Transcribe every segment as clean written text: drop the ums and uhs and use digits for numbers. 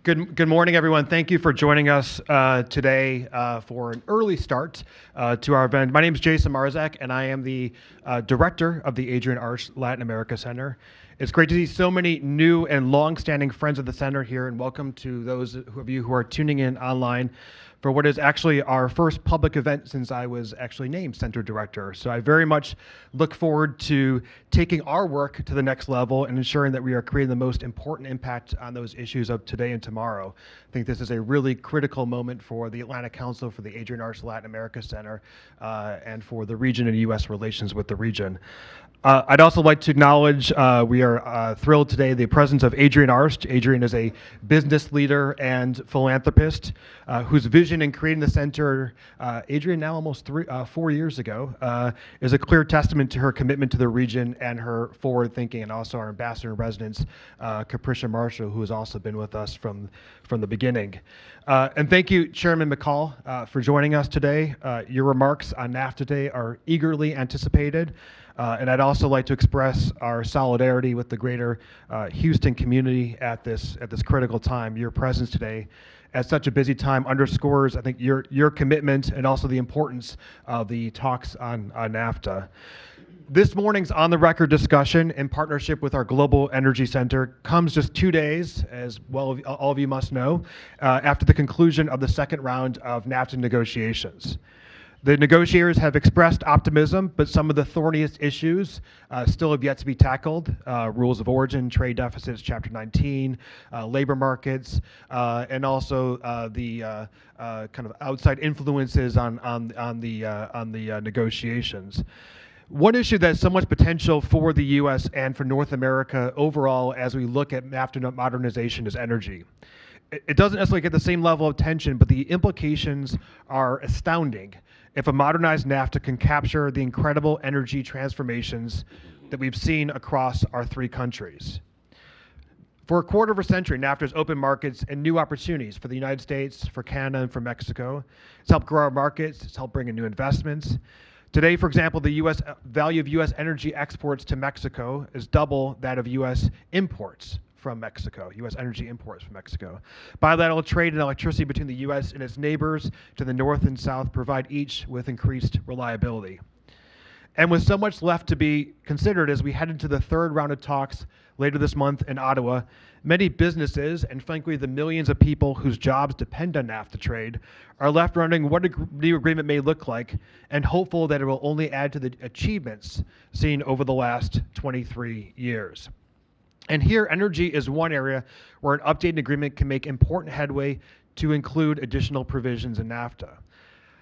Good morning, everyone. Thank you for joining us today for an early start to our event. My name is Jason Marzak, and I am the director of the Adrian Arch Latin America Center. It's great to see so many new and long-standing friends of the center here, and welcome to those of you who are tuning in online for what is actually our first public event since I was actually named center director. So I very much look forward to taking our work to the next level and ensuring that we are creating the most important impact on those issues of today and tomorrow. I think this is a really critical moment for the Atlantic Council, for the Adrian Arch Latin America Center, and for the region and U.S. relations with the region. I'd also like to acknowledge we are thrilled today the presence of Adrian Arch. Adrian is a business leader and philanthropist whose vision in creating the center, Adrian now almost 4 years ago, is a clear testament to her commitment to the region and her forward thinking, and also our ambassador in residence, Capricia Marshall, who has also been with us from the beginning. And thank you, Chairman McCall, for joining us today. Your remarks on NAFTA today are eagerly anticipated. And I'd also like to express our solidarity with the greater Houston community at this critical time. Your presence today at such a busy time underscores, I think, your commitment and also the importance of the talks on NAFTA. This morning's on-the-record discussion in partnership with our Global Energy Center comes just 2 days, as well all of you must know, after the conclusion of the second round of NAFTA negotiations. The negotiators have expressed optimism, but some of the thorniest issues still have yet to be tackled. Rules of origin, trade deficits, Chapter 19, labor markets, and also the kind of outside influences on the negotiations. One issue that has so much potential for the U.S. and for North America overall as we look at NAFTA modernization is energy. It doesn't necessarily get the same level of attention, but the implications are astounding if a modernized NAFTA can capture the incredible energy transformations that we've seen across our three countries. For a quarter of a century, NAFTA has opened markets and new opportunities for the United States, for Canada, and for Mexico. It's helped grow our markets. It's helped bring in new investments. Today, for example, the value of U.S. energy exports to Mexico is double that of U.S. imports from Mexico, U.S. energy imports from Mexico. Bilateral trade and electricity between the U.S. and its neighbors to the north and south provide each with increased reliability. And with so much left to be considered as we head into the third round of talks later this month in Ottawa, many businesses, and frankly the millions of people whose jobs depend on NAFTA trade, are left wondering what a new agreement may look like and hopeful that it will only add to the achievements seen over the last 23 years. And here, energy is one area where an updated agreement can make important headway to include additional provisions in NAFTA.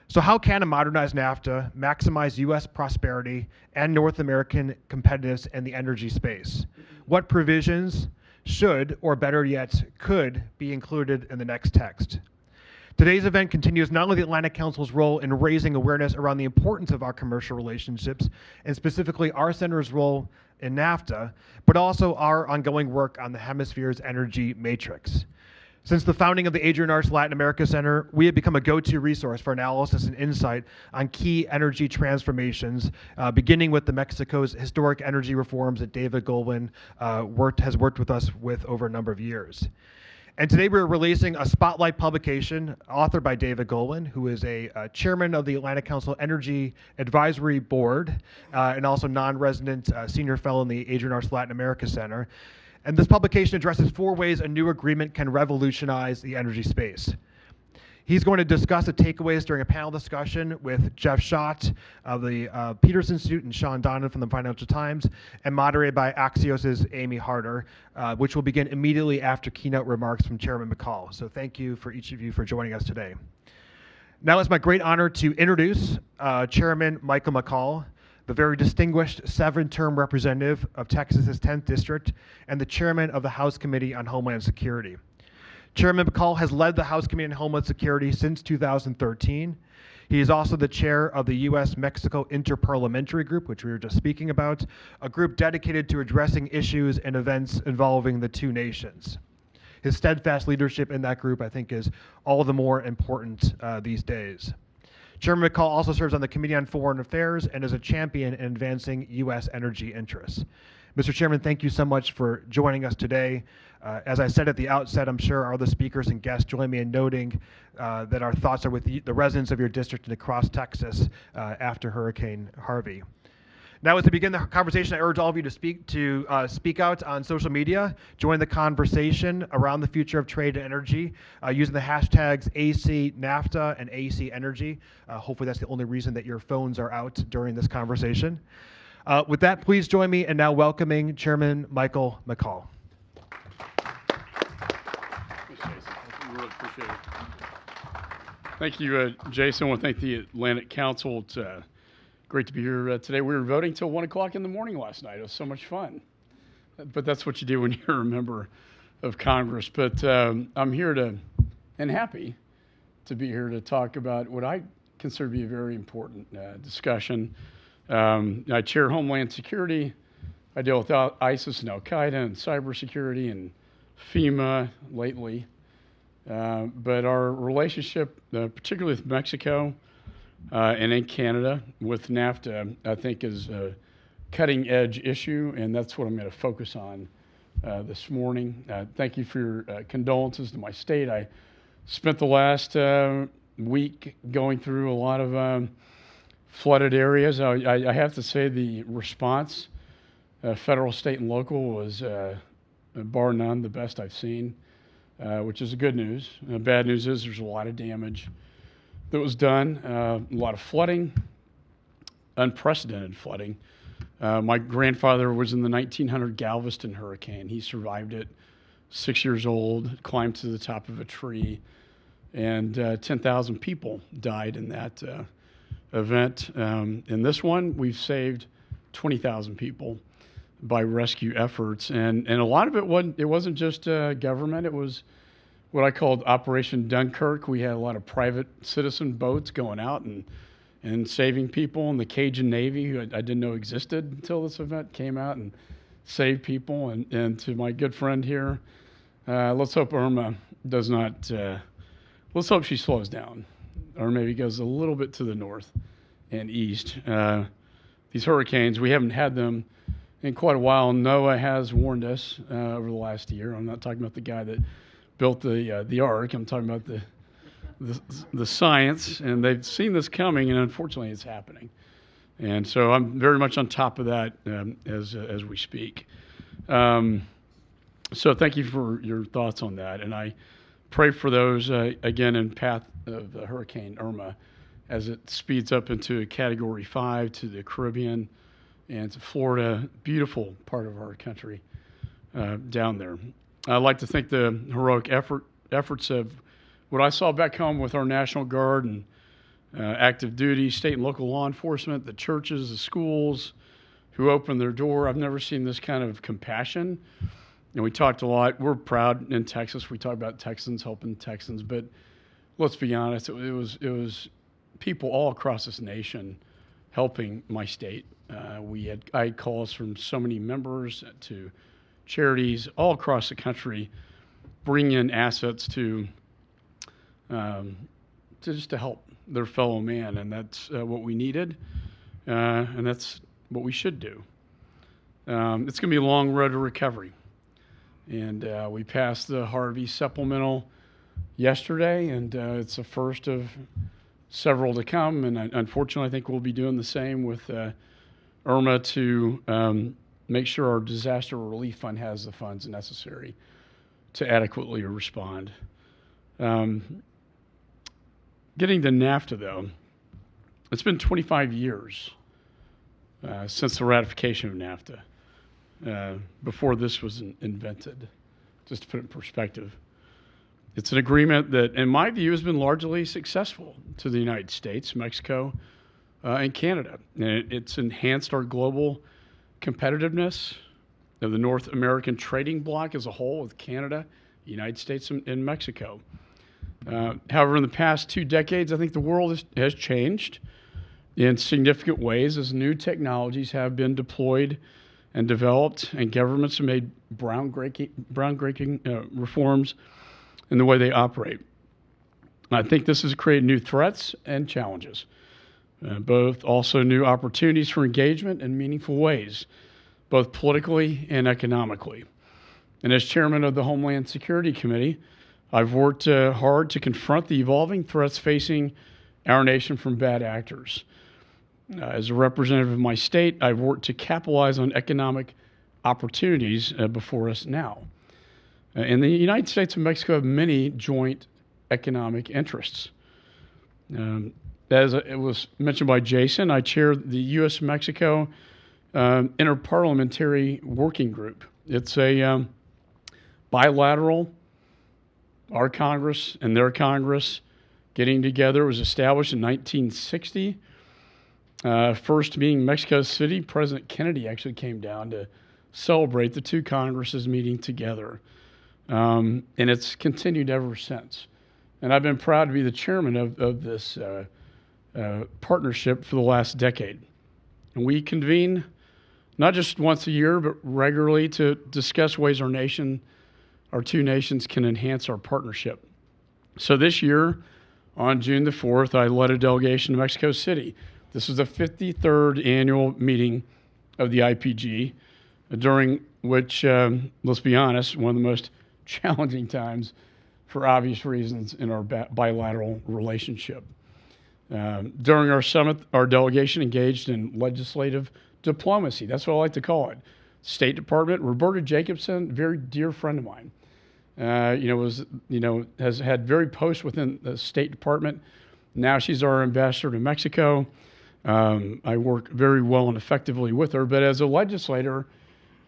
So how can a modernized NAFTA maximize U.S. prosperity and North American competitiveness in the energy space? What provisions should, or better yet, could be included in the next text? Today's event continues not only the Atlantic Council's role in raising awareness around the importance of our commercial relationships, and specifically our center's role in NAFTA, but also our ongoing work on the hemisphere's energy matrix. Since the founding of the Adrian Arch Latin America Center, we have become a go-to resource for analysis and insight on key energy transformations, beginning with the Mexico's historic energy reforms that David Goldwyn has worked with us with over a number of years. And today we're releasing a spotlight publication authored by David Goldwyn, who is a chairman of the Atlantic Council Energy Advisory Board and also non-resident senior fellow in the Adrian Arch Latin America Center. And this publication addresses 4 ways a new agreement can revolutionize the energy space. He's going to discuss the takeaways during a panel discussion with Jeff Schott of the Peters Institute and Sean Donnan from the Financial Times, and moderated by Axios' Amy Harder, which will begin immediately after keynote remarks from Chairman McCall. So thank you for each of you for joining us today. Now it's my great honor to introduce Chairman Michael McCall, the very distinguished 7-term representative of Texas's 10th District and the chairman of the House Committee on Homeland Security. Chairman McCall has led the House Committee on Homeland Security since 2013. He is also the chair of the U.S.-Mexico Interparliamentary Group, which we were just speaking about, a group dedicated to addressing issues and events involving the two nations. His steadfast leadership in that group, I think, is all the more important these days. Chairman McCall also serves on the Committee on Foreign Affairs and is a champion in advancing U.S. energy interests. Mr. Chairman, thank you so much for joining us today. As I said at the outset, I'm sure our other speakers and guests join me in noting that our thoughts are with the residents of your district and across Texas after Hurricane Harvey. Now, as we begin the conversation, I urge all of you to speak out on social media, join the conversation around the future of trade and energy using the hashtags AC NAFTA and AC Energy. Hopefully that's the only reason that your phones are out during this conversation. With that, please join me in now welcoming Chairman Michael McCall. Thanks, Jason. I really appreciate it. Thank you, Jason. I want to thank the Atlantic Council. It's great to be here today. We were voting till 1 o'clock in the morning last night. It was so much fun. But that's what you do when you're a member of Congress. But I'm here and happy to be here to talk about what I consider to be a very important discussion. I chair Homeland Security. I deal with ISIS and Al-Qaeda and cybersecurity and FEMA lately. But our relationship, particularly with Mexico, and in Canada with NAFTA, I think is a cutting edge issue, and that's what I'm going to focus on this morning. Thank you for your condolences to my state. I spent the last week going through a lot of flooded areas. I have to say the response, federal, state, and local, was bar none the best I've seen, which is good news. Bad news is there's a lot of damage that was done, a lot of flooding, unprecedented flooding. My grandfather was in the 1900 Galveston hurricane. He survived it, 6 years old, climbed to the top of a tree, and 10,000 people died in that event. In this one, we've saved 20,000 people by rescue efforts, and a lot of it wasn't just government. It was what I called Operation Dunkirk. We had a lot of private citizen boats going out and saving people, and the Cajun Navy, who I didn't know existed until this event, came out and saved people. And to my good friend here, let's hope Irma does not, let's hope she slows down, or maybe goes a little bit to the north and east. These hurricanes, we haven't had them in quite a while. NOAA has warned us over the last year. I'm not talking about the guy that built the ark. I'm talking about the science, and they've seen this coming, and unfortunately, it's happening. And so I'm very much on top of that as we speak. So thank you for your thoughts on that, and I pray for those again in path of the Hurricane Irma as it speeds up into a Category 5 to the Caribbean and to Florida, beautiful part of our country down there. I'd like to thank the heroic efforts of what I saw back home with our National Guard and active duty, state and local law enforcement, the churches, the schools who opened their door. I've never seen this kind of compassion. And we talked a lot. We're proud in Texas. We talk about Texans helping Texans, but let's be honest. It was people all across this nation helping my state. I had calls from so many members to charities all across the country, bring in assets to just to help their fellow man, and that's what we needed, and that's what we should do. It's going to be a long road to recovery, and we passed the Harvey supplemental yesterday, and it's the first of several to come, and unfortunately I think we'll be doing the same with Irma to make sure our disaster relief fund has the funds necessary to adequately respond. Getting to NAFTA, though, it's been 25 years since the ratification of NAFTA, before this was invented, just to put it in perspective. It's an agreement that, in my view, has been largely successful to the United States, Mexico, and Canada. And it's enhanced our global competitiveness of the North American trading bloc as a whole, with Canada, the United States, and Mexico. However, in the past 2 decades, I think the world has changed in significant ways as new technologies have been deployed and developed, and governments have made groundbreaking reforms in the way they operate. I think this has created new threats and challenges, both also new opportunities for engagement in meaningful ways, both politically and economically. And as chairman of the Homeland Security Committee, I've worked hard to confront the evolving threats facing our nation from bad actors. As a representative of my state, I've worked to capitalize on economic opportunities before us now. And the United States and Mexico have many joint economic interests. As it was mentioned by Jason, I chair the U.S.-Mexico Interparliamentary Working Group. It's a bilateral, our Congress and their Congress getting together. It was established in 1960. First being Mexico City. President Kennedy actually came down to celebrate the two Congresses meeting together. And it's continued ever since. And I've been proud to be the chairman of this partnership for the last decade. And we convene not just once a year, but regularly to discuss ways our two nations can enhance our partnership. So this year, on June the 4th, I led a delegation to Mexico City. This was the 53rd annual meeting of the IPG, during which, let's be honest, one of the most challenging times for obvious reasons in our bilateral relationship. During our summit, our delegation engaged in legislative diplomacy. That's what I like to call it. State Department, Roberta Jacobson, very dear friend of mine, has had very posts within the State Department. Now she's our ambassador to Mexico. I work very well and effectively with her, but as a legislator,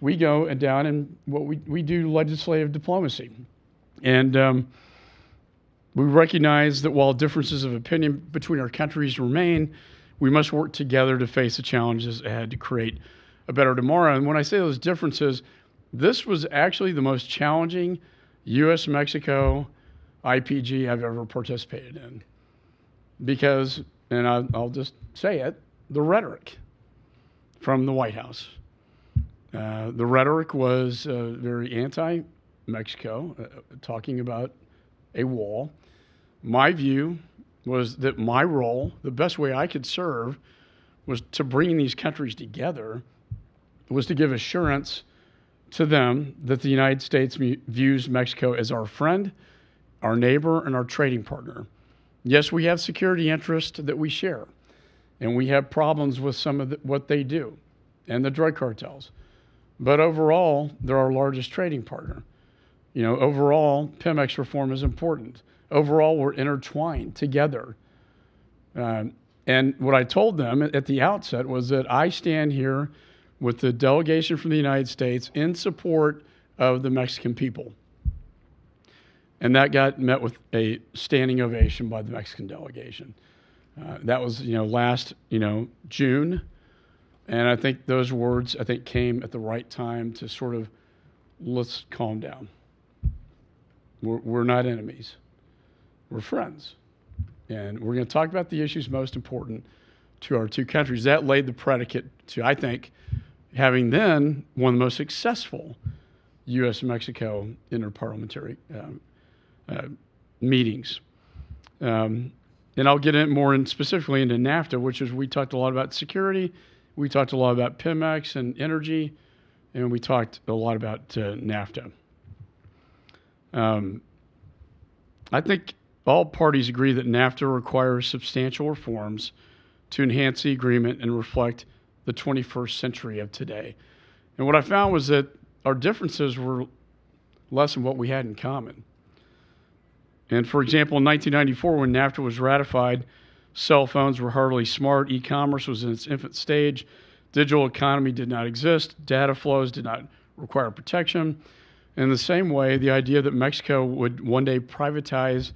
we go down and we do legislative diplomacy. And we recognize that while differences of opinion between our countries remain, we must work together to face the challenges ahead to create a better tomorrow. And when I say those differences, this was actually the most challenging U.S.-Mexico IPG I've ever participated in. Because, and I'll just say it, the rhetoric from the White House. The rhetoric was very anti-Mexico, talking about a wall. My view was that my role, the best way I could serve, was to bring these countries together, was to give assurance to them that the United States views Mexico as our friend, our neighbor, and our trading partner. Yes, we have security interests that we share, and we have problems with some of what they do and the drug cartels. But overall, they're our largest trading partner. Overall, Pemex reform is important. Overall, we're intertwined together. And what I told them at the outset was that I stand here with the delegation from the United States in support of the Mexican people. And that got met with a standing ovation by the Mexican delegation. That was, last, June. And I think those words, came at the right time to sort of, let's calm down. We're not enemies. We're friends. And we're going to talk about the issues most important to our two countries. That laid the predicate to, I think, having then one of the most successful U.S.-Mexico interparliamentary meetings. And I'll get in more specifically into NAFTA, which is we talked a lot about security. We talked a lot about Pemex and energy, and we talked a lot about NAFTA. I think all parties agree that NAFTA requires substantial reforms to enhance the agreement and reflect the 21st century of today. And what I found was that our differences were less than what we had in common. And for example, in 1994, when NAFTA was ratified, cell phones were hardly smart, e-commerce was in its infant stage, digital economy did not exist, data flows did not require protection. In the same way, the idea that Mexico would one day privatize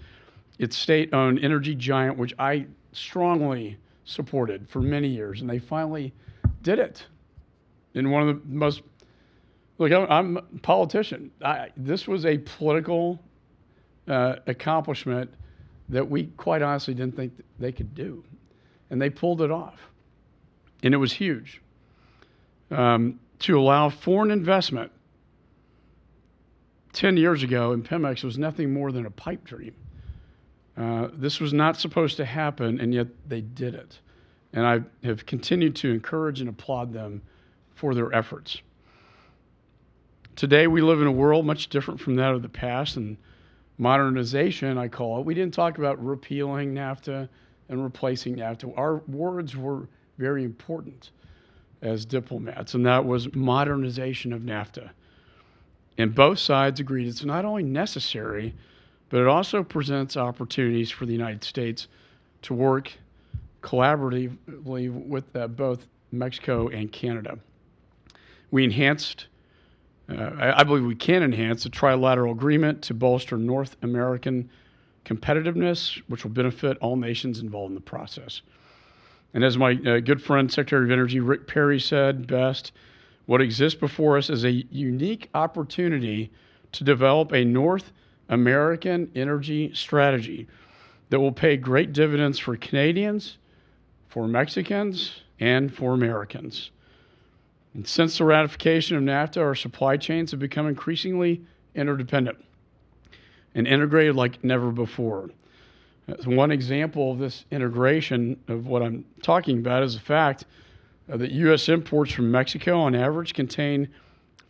its state-owned energy giant, which I strongly supported for many years, and they finally did it. In one of the most, look, I'm a politician. This was a political accomplishment that we quite honestly didn't think they could do. And they pulled it off. And it was huge. To allow foreign investment 10 years ago in Pemex was nothing more than a pipe dream. This was not supposed to happen, and yet they did it. And I have continued to encourage and applaud them for their efforts. Today, we live in a world much different from that of the past, and modernization, I call it. We didn't talk about repealing NAFTA and replacing NAFTA. Our words were very important as diplomats, and that was modernization of NAFTA. And both sides agreed it's not only necessary, but it also presents opportunities for the United States to work collaboratively with both Mexico and Canada. We enhanced, I believe we can enhance the trilateral agreement to bolster North American competitiveness, which will benefit all nations involved in the process. And as my good friend, Secretary of Energy Rick Perry said best, what exists before us is a unique opportunity to develop a North American energy strategy that will pay great dividends for Canadians, for Mexicans, and for Americans. And since the ratification of NAFTA, our supply chains have become increasingly interdependent and integrated like never before. One example of this integration of what I'm talking about is the fact that U.S. imports from Mexico on average contain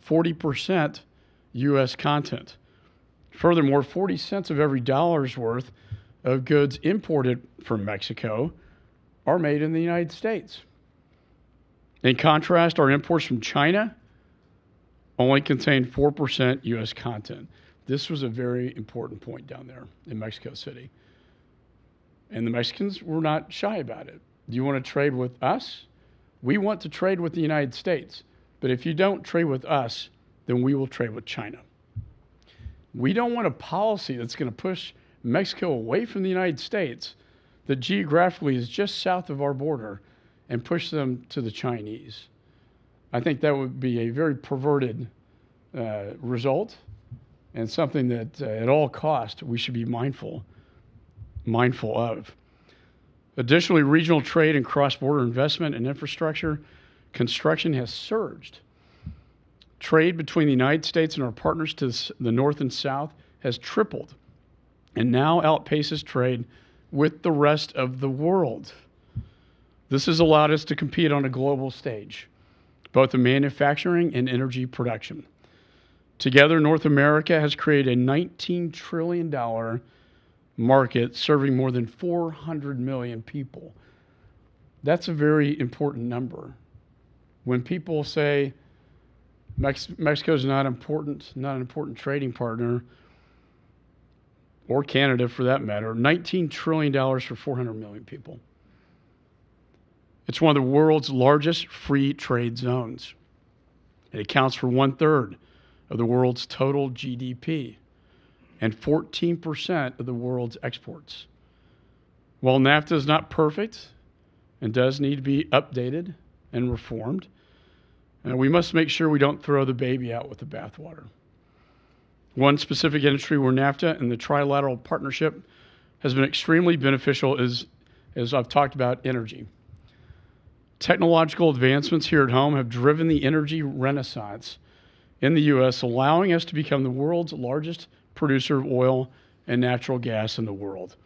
40% U.S. content. Furthermore, 40 cents of every dollar's worth of goods imported from Mexico are made in the United States. In contrast, our imports from China only contain 4% U.S. content. This was a very important point down there in Mexico City. And the Mexicans were not shy about it. Do you want to trade with us? We want to trade with the United States. But if you don't trade with us, then we will trade with China. We don't want a policy that's going to push Mexico away from the United States that geographically is just south of our border and push them to the Chinese. I think that would be a very perverted result and something that at all costs we should be mindful of. Additionally, regional trade and cross-border investment in infrastructure construction has surged. Trade between the United States and our partners to the north and south has tripled and now outpaces trade with the rest of the world. This has allowed us to compete on a global stage, both in manufacturing and energy production. Together, North America has created a $19 trillion market serving more than 400 million people. That's a very important number. When people say Mexico is not an important trading partner, or Canada for that matter, $19 trillion for 400 million people. It's one of the world's largest free trade zones. It accounts for 1/3 of the world's total GDP and 14% of the world's exports. While NAFTA is not perfect and does need to be updated and reformed, we must make sure we don't throw the baby out with the bathwater. One specific industry where NAFTA and the trilateral partnership has been extremely beneficial is, as I've talked about, energy. Technological advancements here at home have driven the energy renaissance in the U.S., allowing us to become the world's largest producer of oil and natural gas in the world.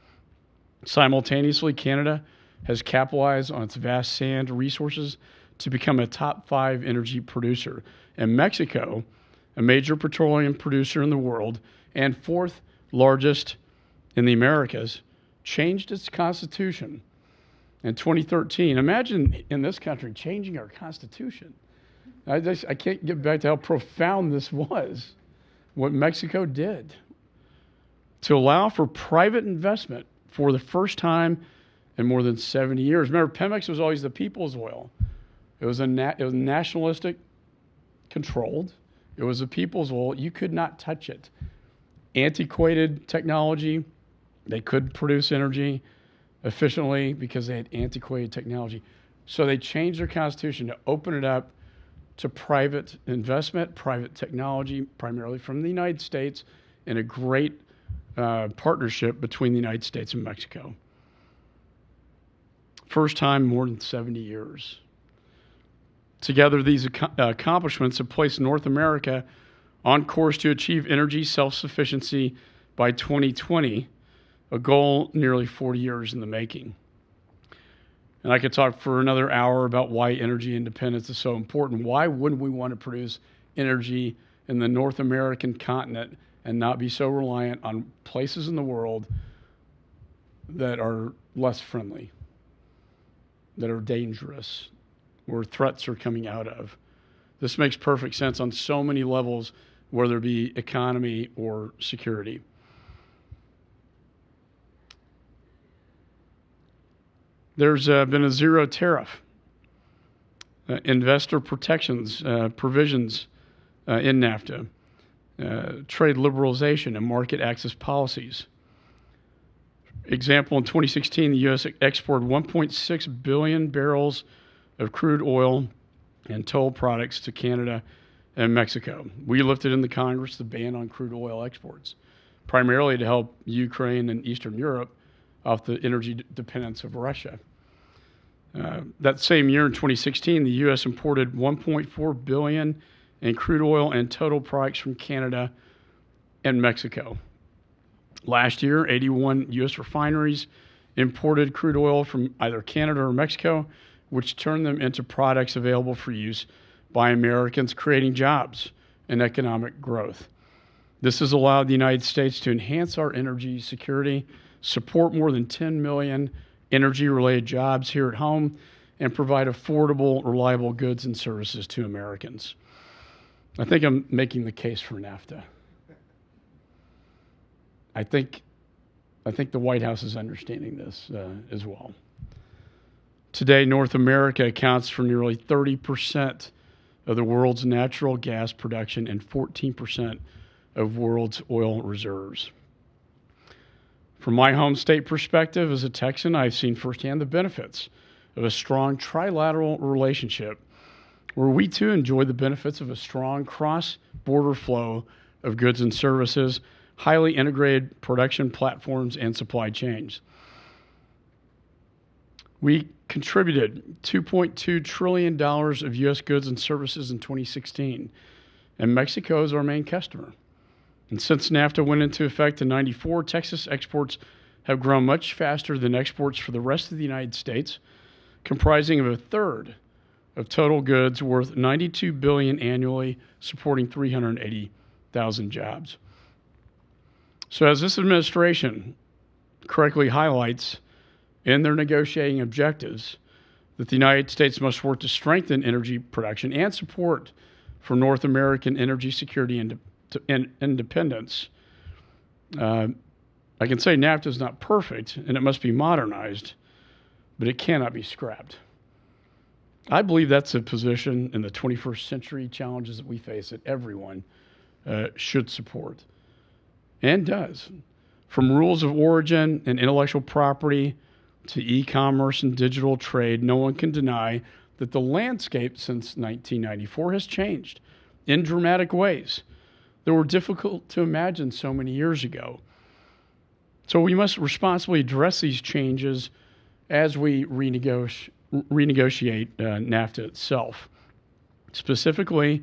Simultaneously, Canada has capitalized on its vast sand resources to become a top 5 energy producer. And Mexico, a major petroleum producer in the world and 4th largest in the Americas, changed its constitution in 2013. Imagine in this country changing our constitution. I can't get back to how profound this was, what Mexico did to allow for private investment for the first time in more than 70 years. Remember, Pemex was always the people's oil. It was nationalistic controlled. It was the people's oil. You could not touch it. Antiquated technology. They couldn't produce energy efficiently because they had antiquated technology. So they changed their constitution to open it up to private investment, private technology, primarily from the United States, and a great partnership between the United States and Mexico. First time in more than 70 years. Together, these accomplishments have placed North America on course to achieve energy self-sufficiency by 2020, a goal nearly 40 years in the making. And I could talk for another hour about why energy independence is so important. Why wouldn't we want to produce energy in the North American continent and not be so reliant on places in the world that are less friendly, that are dangerous, where threats are coming out of. This makes perfect sense on so many levels, whether it be economy or security. There's been a zero tariff, investor protections provisions in NAFTA, trade liberalization and market access policies. Example, in 2016, the U.S. exported 1.6 billion barrels of crude oil and toll products to Canada and Mexico. We lifted in the Congress the ban on crude oil exports, primarily to help Ukraine and Eastern Europe off the energy dependence of Russia. That same year in 2016, the U.S. imported 1.4 billion in crude oil and total products from Canada and Mexico. Last year, 81 U.S. refineries imported crude oil from either Canada or Mexico, which turned them into products available for use by Americans, creating jobs and economic growth. This has allowed the United States to enhance our energy security, support more than 10 million energy-related jobs here at home, and provide affordable, reliable goods and services to Americans. I think I'm making the case for NAFTA. I think the White House is understanding this as well. Today, North America accounts for nearly 30% of the world's natural gas production and 14% of world's oil reserves. From my home state perspective as a Texan, I've seen firsthand the benefits of a strong trilateral relationship where we too enjoy the benefits of a strong cross-border flow of goods and services, highly integrated production platforms, and supply chains. We contributed $2.2 trillion of U.S. goods and services in 2016, and Mexico is our main customer. And since NAFTA went into effect in '94, Texas exports have grown much faster than exports for the rest of the United States, comprising of a third of total goods worth $92 billion annually, supporting 380,000 jobs. So as this administration correctly highlights in their negotiating objectives, that the United States must work to strengthen energy production and support for North American energy security and independence. I can say NAFTA is not perfect and it must be modernized, but it cannot be scrapped. I believe that's a position in the 21st century challenges that we face that everyone should support and does. From rules of origin and intellectual property to e-commerce and digital trade, no one can deny that the landscape since 1994 has changed in dramatic ways that were difficult to imagine so many years ago. So we must responsibly address these changes as we renegotiate NAFTA itself. Specifically,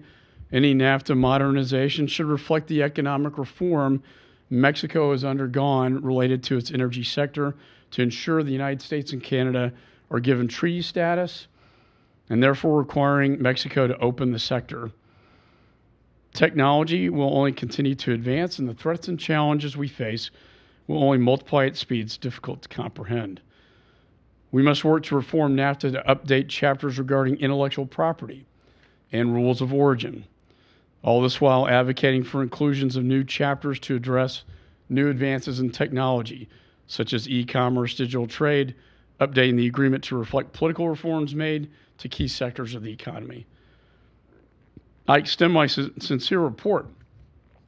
any NAFTA modernization should reflect the economic reform Mexico has undergone related to its energy sector to ensure the United States and Canada are given treaty status and therefore requiring Mexico to open the sector. Technology will only continue to advance, and the threats and challenges we face will only multiply at speeds difficult to comprehend. We must work to reform NAFTA to update chapters regarding intellectual property and rules of origin. All this while advocating for inclusions of new chapters to address new advances in technology, such as e-commerce, digital trade, updating the agreement to reflect political reforms made to key sectors of the economy. I extend my sincere report.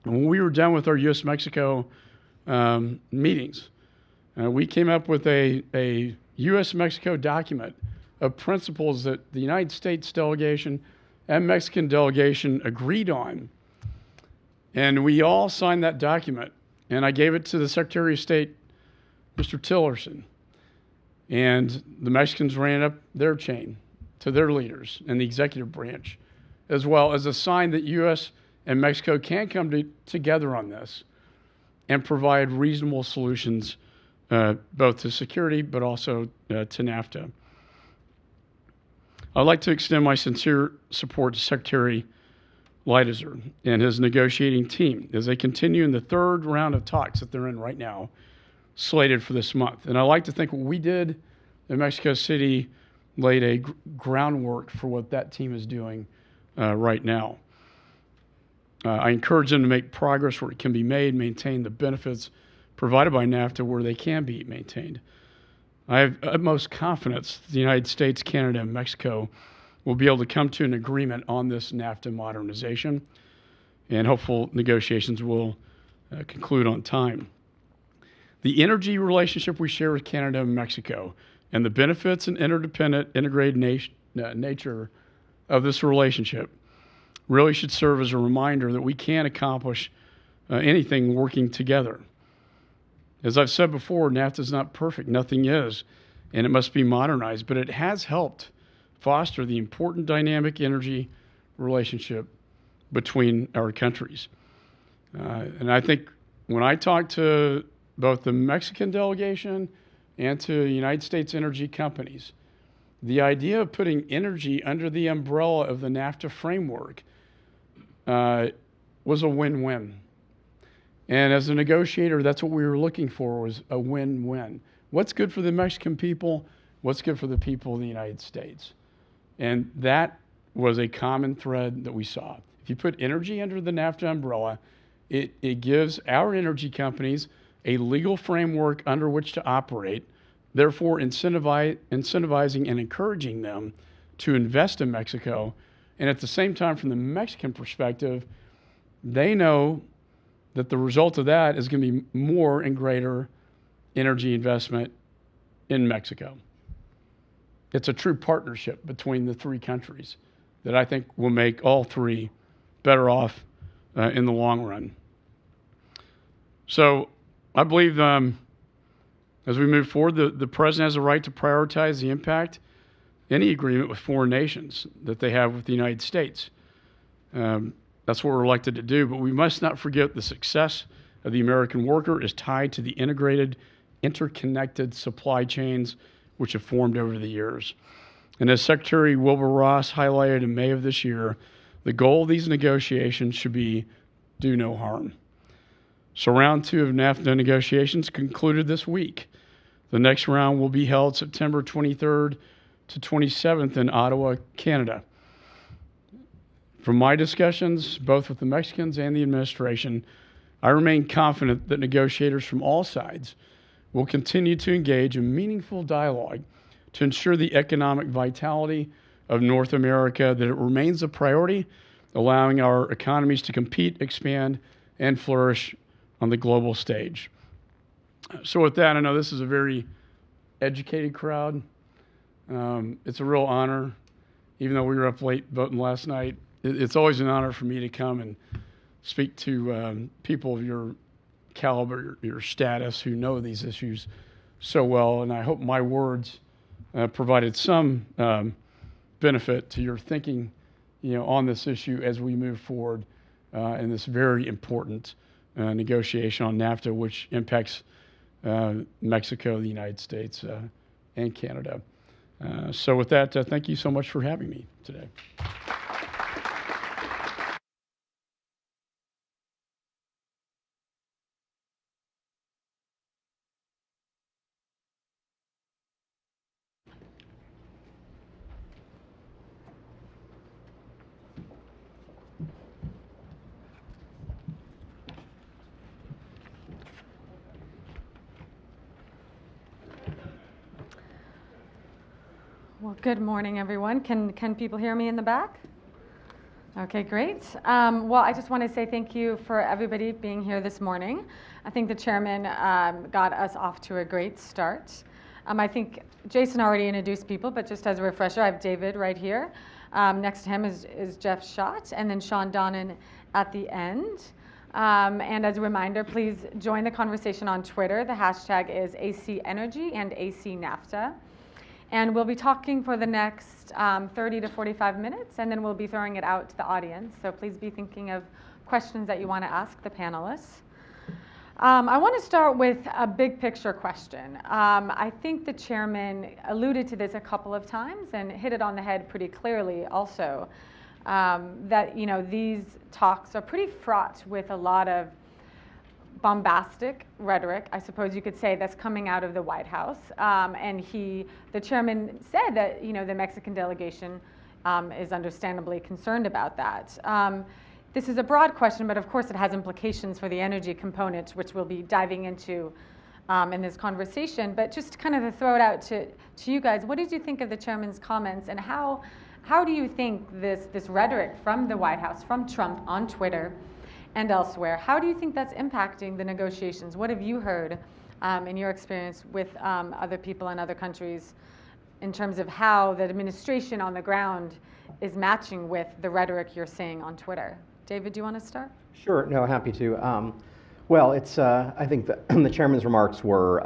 When we were done with our U.S.-Mexico meetings, we came up with a U.S.-Mexico document of principles that the United States delegation and Mexican delegation agreed on. And we all signed that document. And I gave it to the Secretary of State, Mr. Tillerson. And the Mexicans ran up their chain to their leaders and the executive branch, as well as a sign that U.S. and Mexico can come together on this and provide reasonable solutions both to security but also to NAFTA. I'd like to extend my sincere support to Secretary Leitizer and his negotiating team as they continue in the third round of talks that they're in right now, slated for this month. And I like to think what we did in Mexico City laid a groundwork for what that team is doing right now. I encourage them to make progress where it can be made, maintain the benefits provided by NAFTA where they can be maintained. I have utmost confidence that the United States, Canada, and Mexico will be able to come to an agreement on this NAFTA modernization, and hopeful negotiations will conclude on time. The energy relationship we share with Canada and Mexico and the benefits and interdependent, integrated nature of this relationship really should serve as a reminder that we can accomplish anything working together. As I've said before, NAFTA is not perfect. Nothing is, and it must be modernized, but it has helped foster the important dynamic energy relationship between our countries. And I think when I talk to both the Mexican delegation and to United States energy companies, the idea of putting energy under the umbrella of the NAFTA framework was a win-win. And as a negotiator, that's what we were looking for, was a win-win. What's good for the Mexican people? What's good for the people of the United States? And that was a common thread that we saw. If you put energy under the NAFTA umbrella, it gives our energy companies a legal framework under which to operate, therefore incentivizing and encouraging them to invest in Mexico. And at the same time, from the Mexican perspective, they know that the result of that is going to be more and greater energy investment in Mexico. It's a true partnership between the three countries that I think will make all three better off in the long run. So I believe as we move forward, the president has a right to prioritize the impact any agreement with foreign nations that they have with the United States. That's what we're elected to do, but we must not forget the success of the American worker is tied to the integrated, interconnected supply chains which have formed over the years. And as Secretary Wilbur Ross highlighted in May of this year, the goal of these negotiations should be do no harm. So round 2 of NAFTA negotiations concluded this week. The next round will be held September 23rd to 27th in Ottawa, Canada. From my discussions, both with the Mexicans and the administration, I remain confident that negotiators from all sides will continue to engage in meaningful dialogue to ensure the economic vitality of North America, that it remains a priority, allowing our economies to compete, expand, and flourish on the global stage. So with that, I know this is a very educated crowd. It's a real honor, even though we were up late voting last night. It's always an honor for me to come and speak to people of your caliber, your status, who know these issues so well. And I hope my words provided some benefit to your thinking, on this issue as we move forward in this very important negotiation on NAFTA, which impacts Mexico, the United States, and Canada. So with that, thank you so much for having me today. Well, good morning, everyone. Can people hear me in the back? Okay, great. Well, I just want to say thank you for everybody being here this morning. I think the chairman got us off to a great start. I think Jason already introduced people, but just as a refresher, I have David right here. Next to him is Jeff Schott, and then Sean Donnan at the end. And as a reminder, please join the conversation on Twitter. The hashtag is AC Energy and AC NAFTA. And we'll be talking for the next 30 to 45 minutes, and then we'll be throwing it out to the audience. So please be thinking of questions that you want to ask the panelists. I want to start with a big picture question. I think the chairman alluded to this a couple of times and hit it on the head pretty clearly also. that these talks are pretty fraught with a lot of bombastic rhetoric, I suppose you could say, that's coming out of the White House. And the chairman said that the Mexican delegation is understandably concerned about that. This is a broad question, but of course it has implications for the energy component, which we'll be diving into in this conversation. But just kind of to throw it out to you guys, what did you think of the chairman's comments, and how do you think this rhetoric from the White House, from Trump on Twitter and elsewhere, how do you think that's impacting the negotiations? What have you heard in your experience with other people in other countries in terms of how the administration on the ground is matching with the rhetoric you're seeing on Twitter? David, do you want to start? Sure. No, happy to. Well, it's. I think the chairman's remarks were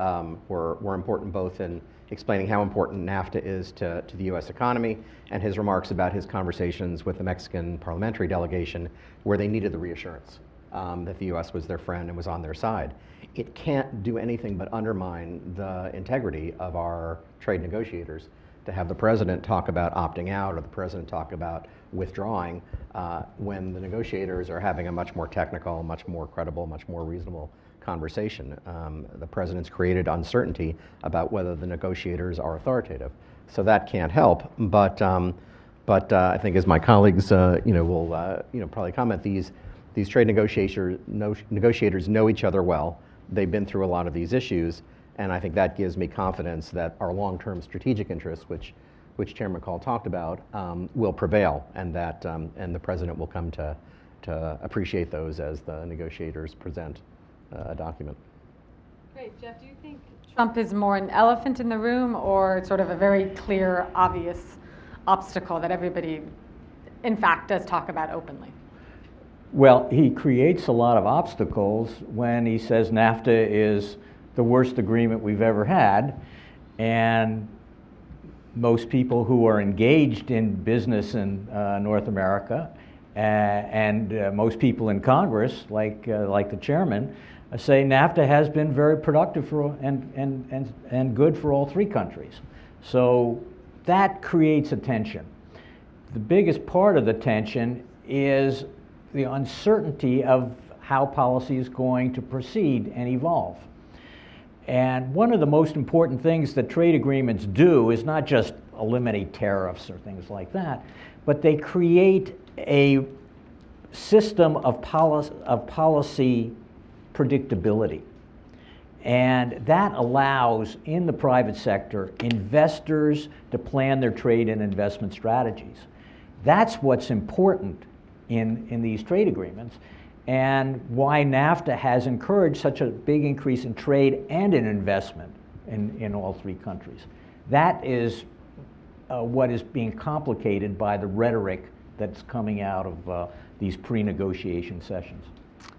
important, both in explaining how important NAFTA is to the U.S. economy, and his remarks about his conversations with the Mexican parliamentary delegation, where they needed the reassurance that the U.S. was their friend and was on their side. It can't do anything but undermine the integrity of our trade negotiators to have the president talk about opting out, or the president talk about withdrawing, when the negotiators are having a much more technical, much more credible, much more reasonable conversation. The president's created uncertainty about whether the negotiators are authoritative, so that can't help. But I think, as my colleagues will probably comment, these trade negotiators know each other well. They've been through a lot of these issues, and I think that gives me confidence that our long-term strategic interests, which Chairman Call talked about, will prevail, and that and the president will come to appreciate those as the negotiators present a document. Great. Jeff, do you think Trump is more an elephant in the room, or sort of a very clear, obvious obstacle that everybody, in fact, does talk about openly? Well, he creates a lot of obstacles when he says NAFTA is the worst agreement we've ever had, and most people who are engaged in business in North America and most people in Congress, like the chairman, say NAFTA has been very productive and good for all three countries. So that creates a tension. The biggest part of the tension is the uncertainty of how policy is going to proceed and evolve. And one of the most important things that trade agreements do is not just eliminate tariffs or things like that, but they create a system of policy predictability. And that allows, in the private sector, investors to plan their trade and investment strategies. That's what's important in these trade agreements, and why NAFTA has encouraged such a big increase in trade and in investment in all three countries. That is what is being complicated by the rhetoric that's coming out of these pre-negotiation sessions.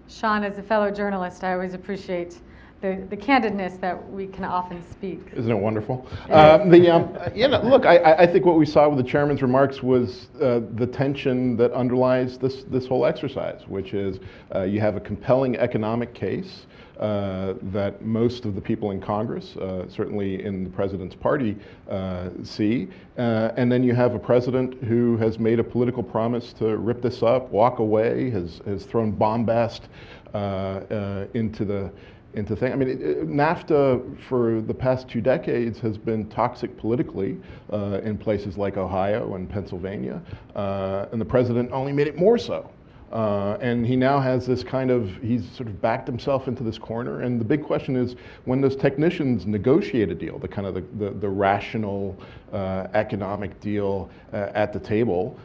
Sean, as a fellow journalist, I always appreciate the candidness that we can often speak. Isn't it wonderful? Look, I think what we saw with the chairman's remarks was the tension that underlies this whole exercise, which is you have a compelling economic case that most of the people in Congress, certainly in the president's party, see, and then you have a president who has made a political promise to rip this up, walk away, has thrown bombast into things. I mean, NAFTA for the past 2 decades has been toxic politically in places like Ohio and Pennsylvania, and the president only made it more so. And he now has this he's sort of backed himself into this corner. And the big question is, when those technicians negotiate a deal, the rational economic deal at the table,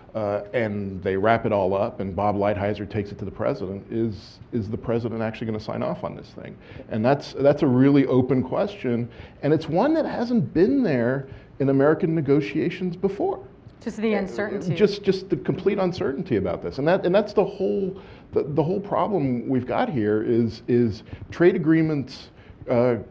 and they wrap it all up, and Bob Lighthizer takes it to the president, is the president actually going to sign off on this thing? And that's a really open question, and it's one that hasn't been there in American negotiations before. Just the uncertainty. Just the complete uncertainty about this, and that's the whole problem we've got here. Is trade agreements are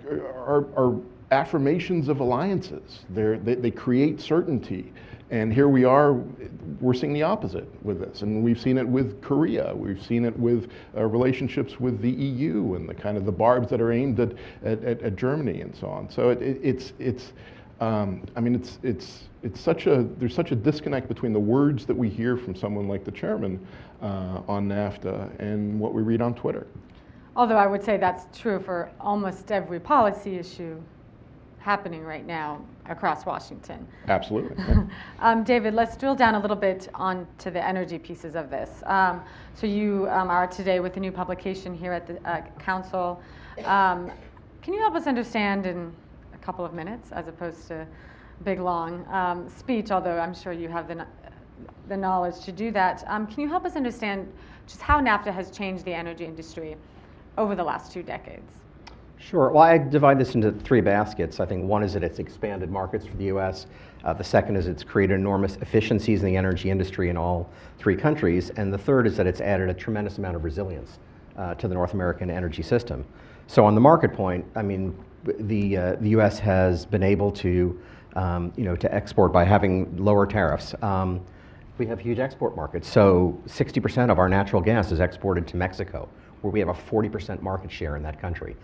affirmations of alliances. They create certainty, and here we're seeing the opposite with this, and we've seen it with Korea. We've seen it with relationships with the EU and the barbs that are aimed at Germany and so on. So it's. I mean, it's such a, there's such a disconnect between the words that we hear from someone like the chairman on NAFTA and what we read on Twitter. Although I would say that's true for almost every policy issue happening right now across Washington. Absolutely. David, let's drill down a little bit onto the energy pieces of this. So you are today with a new publication here at the Council. Can you help us understand in a couple of minutes, as opposed to a big long speech, although I'm sure you have the knowledge to do that. Can you help us understand just how NAFTA has changed the energy industry over the last 2 decades? Sure. Well, I divide this into 3 baskets. I think one is that it's expanded markets for the U.S. The second is it's created enormous efficiencies in the energy industry in all 3 countries. And the third is that it's added a tremendous amount of resilience to the North American energy system. So on the market point, I mean, the U.S. has been able to, to export by having lower tariffs. We have huge export markets. So 60% of our natural gas is exported to Mexico, where we have a 40% market share in that country.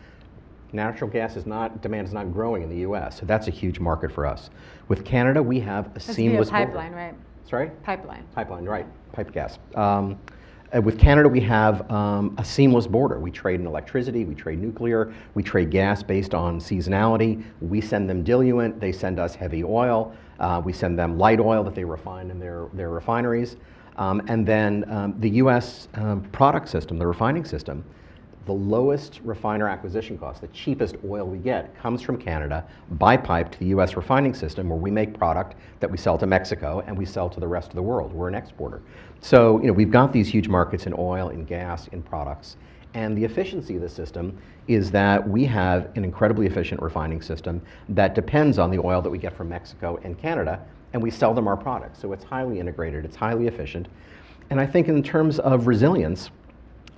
Natural gas demand is not growing in the U.S., so that's a huge market for us. With Canada, we have a seamless pipeline, border. right? Sorry? Pipeline. Pipeline, right? Piped gas. With Canada, we have a seamless border. We trade in electricity, we trade nuclear, we trade gas based on seasonality. We send them diluent, they send us heavy oil. We send them light oil that they refine in their refineries. And then the U.S. Product system, the refining system, the lowest refiner acquisition cost, the cheapest oil we get, comes from Canada by pipe to the U.S. refining system, where we make product that we sell to Mexico and we sell to the rest of the world. We're an exporter. So we've got these huge markets in oil, in gas, in products. And the efficiency of the system is that we have an incredibly efficient refining system that depends on the oil that we get from Mexico and Canada, and we sell them our products. So it's highly integrated, it's highly efficient. And I think in terms of resilience,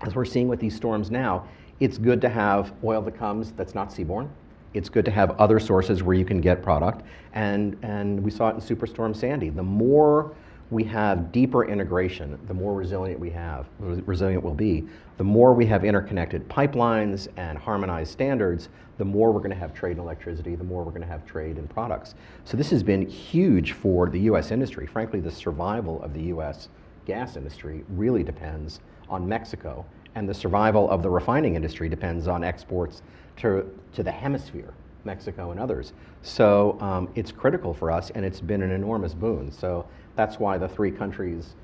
as we're seeing with these storms now, it's good to have oil that comes that's not seaborne. It's good to have other sources where you can get product. And we saw it in Superstorm Sandy. The more we have deeper integration, the more resilient we'll be. The more we have interconnected pipelines and harmonized standards, the more we're going to have trade in electricity, the more we're going to have trade in products. So this has been huge for the U.S. industry. Frankly, the survival of the U.S. gas industry really depends on Mexico, and the survival of the refining industry depends on exports to the hemisphere, Mexico and others. So it's critical for us, and it's been an enormous boon. So that's why the 3 countries,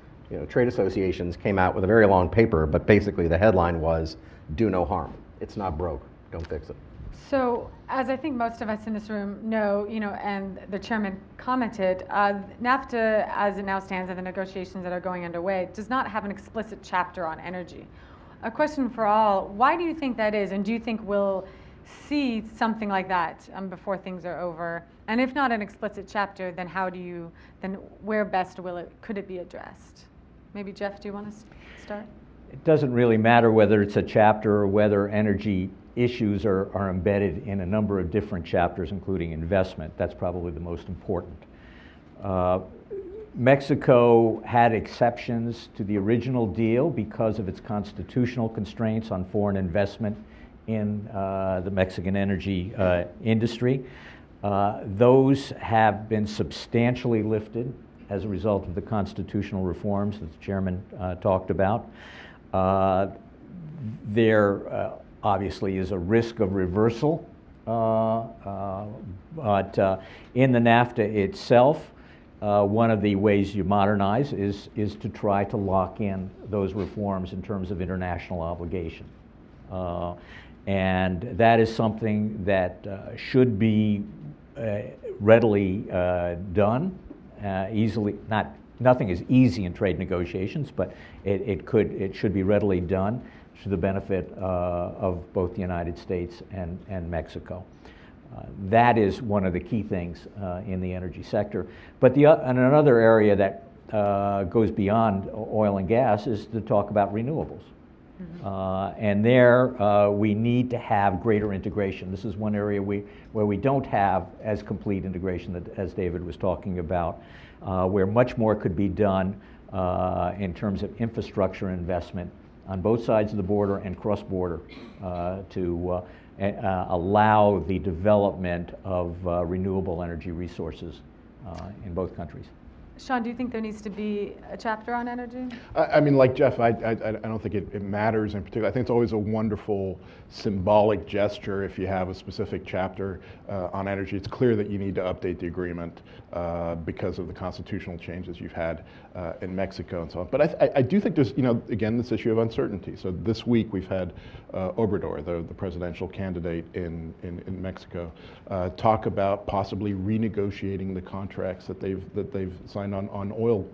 trade associations came out with a very long paper, but basically the headline was, do no harm. It's not broke, don't fix it. So, as I think most of us in this room know, and the chairman commented, NAFTA, as it now stands, and the negotiations that are going underway, does not have an explicit chapter on energy. A question for all: why do you think that is, and do you think we'll see something like that before things are over? And if not an explicit chapter, then where best could it be addressed? Maybe Jeff, do you want to start? It doesn't really matter whether it's a chapter or whether energy issues are embedded in a number of different chapters, including investment. That's probably the most important. Mexico had exceptions to the original deal because of its constitutional constraints on foreign investment in the Mexican energy industry. Those have been substantially lifted as a result of the constitutional reforms that the chairman talked about. There obviously is a risk of reversal, but in the NAFTA itself, one of the ways you modernize is to try to lock in those reforms in terms of international obligation. And that is something that should be readily done, easily. Nothing is easy in trade negotiations, but it should be readily done to the benefit of both the United States and Mexico. That is one of the key things in the energy sector. But another area that goes beyond oil and gas is to talk about renewables. Mm-hmm. And there we need to have greater integration. This is one area where we don't have as complete integration as David was talking about, where much more could be done in terms of infrastructure investment on both sides of the border and cross-border to allow the development of renewable energy resources in both countries. Sean, do you think there needs to be a chapter on energy? I mean, like Jeff, I don't think it matters in particular. I think it's always a wonderful symbolic gesture if you have a specific chapter on energy. It's clear that you need to update the agreement because of the constitutional changes you've had in Mexico and so on. But I do think there's, again, this issue of uncertainty. So this week we've had Obrador, the presidential candidate in Mexico, talk about possibly renegotiating the contracts that they've signed on oil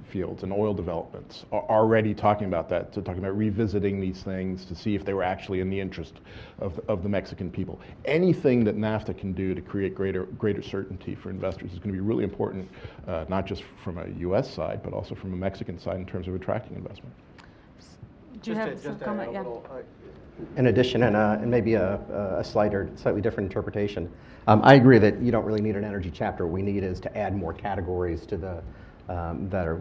fields and oil developments, already talking about that, talking about revisiting these things to see if they were actually in the interest of the Mexican people. Anything that NAFTA can do to create greater certainty for investors is going to be really important, not just from a U.S. side, but also from a Mexican side in terms of attracting investment. Do you have some comment? Yeah. In addition, and maybe a slightly different interpretation, I agree that you don't really need an energy chapter. What we need is to add more categories to the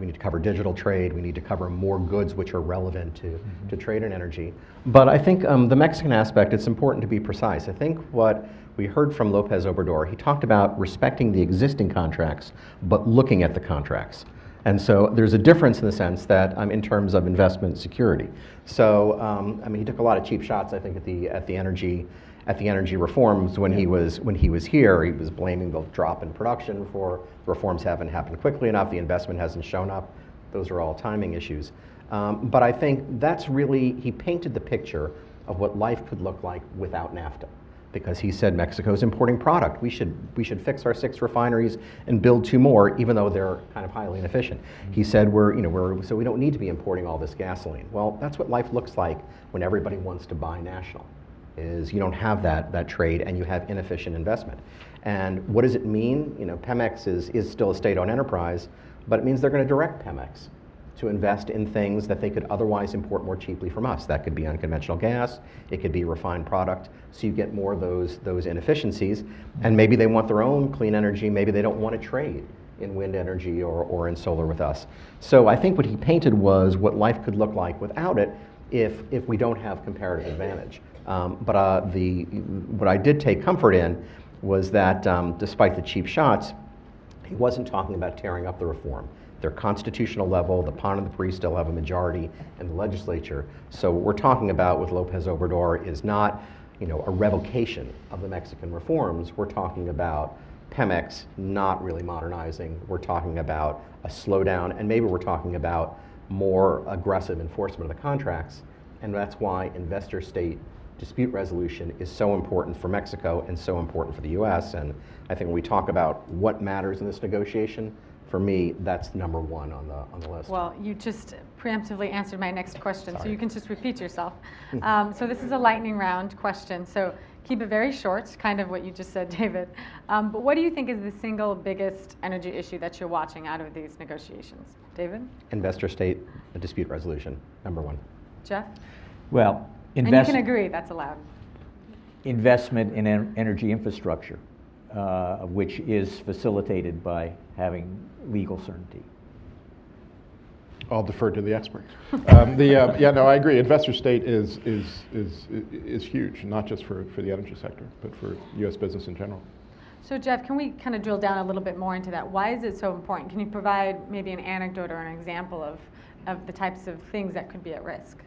we need to cover digital trade. We need to cover more goods which are relevant to trade and energy. But I think the Mexican aspect, it's important to be precise. I think what we heard from Lopez Obrador, he talked about respecting the existing contracts, but looking at the contracts. And so there's a difference in the sense that in terms of investment security. So I mean, he took a lot of cheap shots, I think, at the energy reforms when he was here. He was blaming the drop in production for reforms haven't happened quickly enough. The investment hasn't shown up. Those are all timing issues. But I think that's really, he painted the picture of what life could look like without NAFTA. Because he said Mexico's importing product. We should fix our 6 refineries and build 2 more, even though they're kind of highly inefficient. He said so we don't need to be importing all this gasoline. Well, that's what life looks like when everybody wants to buy national. Is you don't have that trade and you have inefficient investment. And what does it mean? Pemex is still a state-owned enterprise, but it means they're going to direct Pemex to invest in things that they could otherwise import more cheaply from us. That could be unconventional gas, it could be refined product, so you get more of those inefficiencies, and maybe they want their own clean energy, maybe they don't want to trade in wind energy or in solar with us. So I think what he painted was what life could look like without it if we don't have comparative advantage. But what I did take comfort in was that despite the cheap shots, he wasn't talking about tearing up the reform. Their constitutional level, the PAN and the PRI still have a majority in the legislature. So what we're talking about with Lopez Obrador is not, a revocation of the Mexican reforms. We're talking about Pemex not really modernizing. We're talking about a slowdown, and maybe we're talking about more aggressive enforcement of the contracts. And that's why investor-state dispute resolution is so important for Mexico and so important for the U.S. And I think when we talk about what matters in this negotiation, for me, that's number 1 on the list. Well, you just preemptively answered my next question, so you can just repeat yourself. So this is a lightning round question, so keep it very short, kind of what you just said, David. But what do you think is the single biggest energy issue that you're watching out of these negotiations? David? Investor-state dispute resolution, number 1. Jeff? Well, and you can agree, that's allowed. Investment in energy infrastructure, which is facilitated by having legal certainty. I'll defer to the experts. I agree. Investor state is huge, not just for the energy sector, but for U.S. business in general. So Jeff, can we kind of drill down a little bit more into that? Why is it so important? Can you provide maybe an anecdote or an example of the types of things that could be at risk?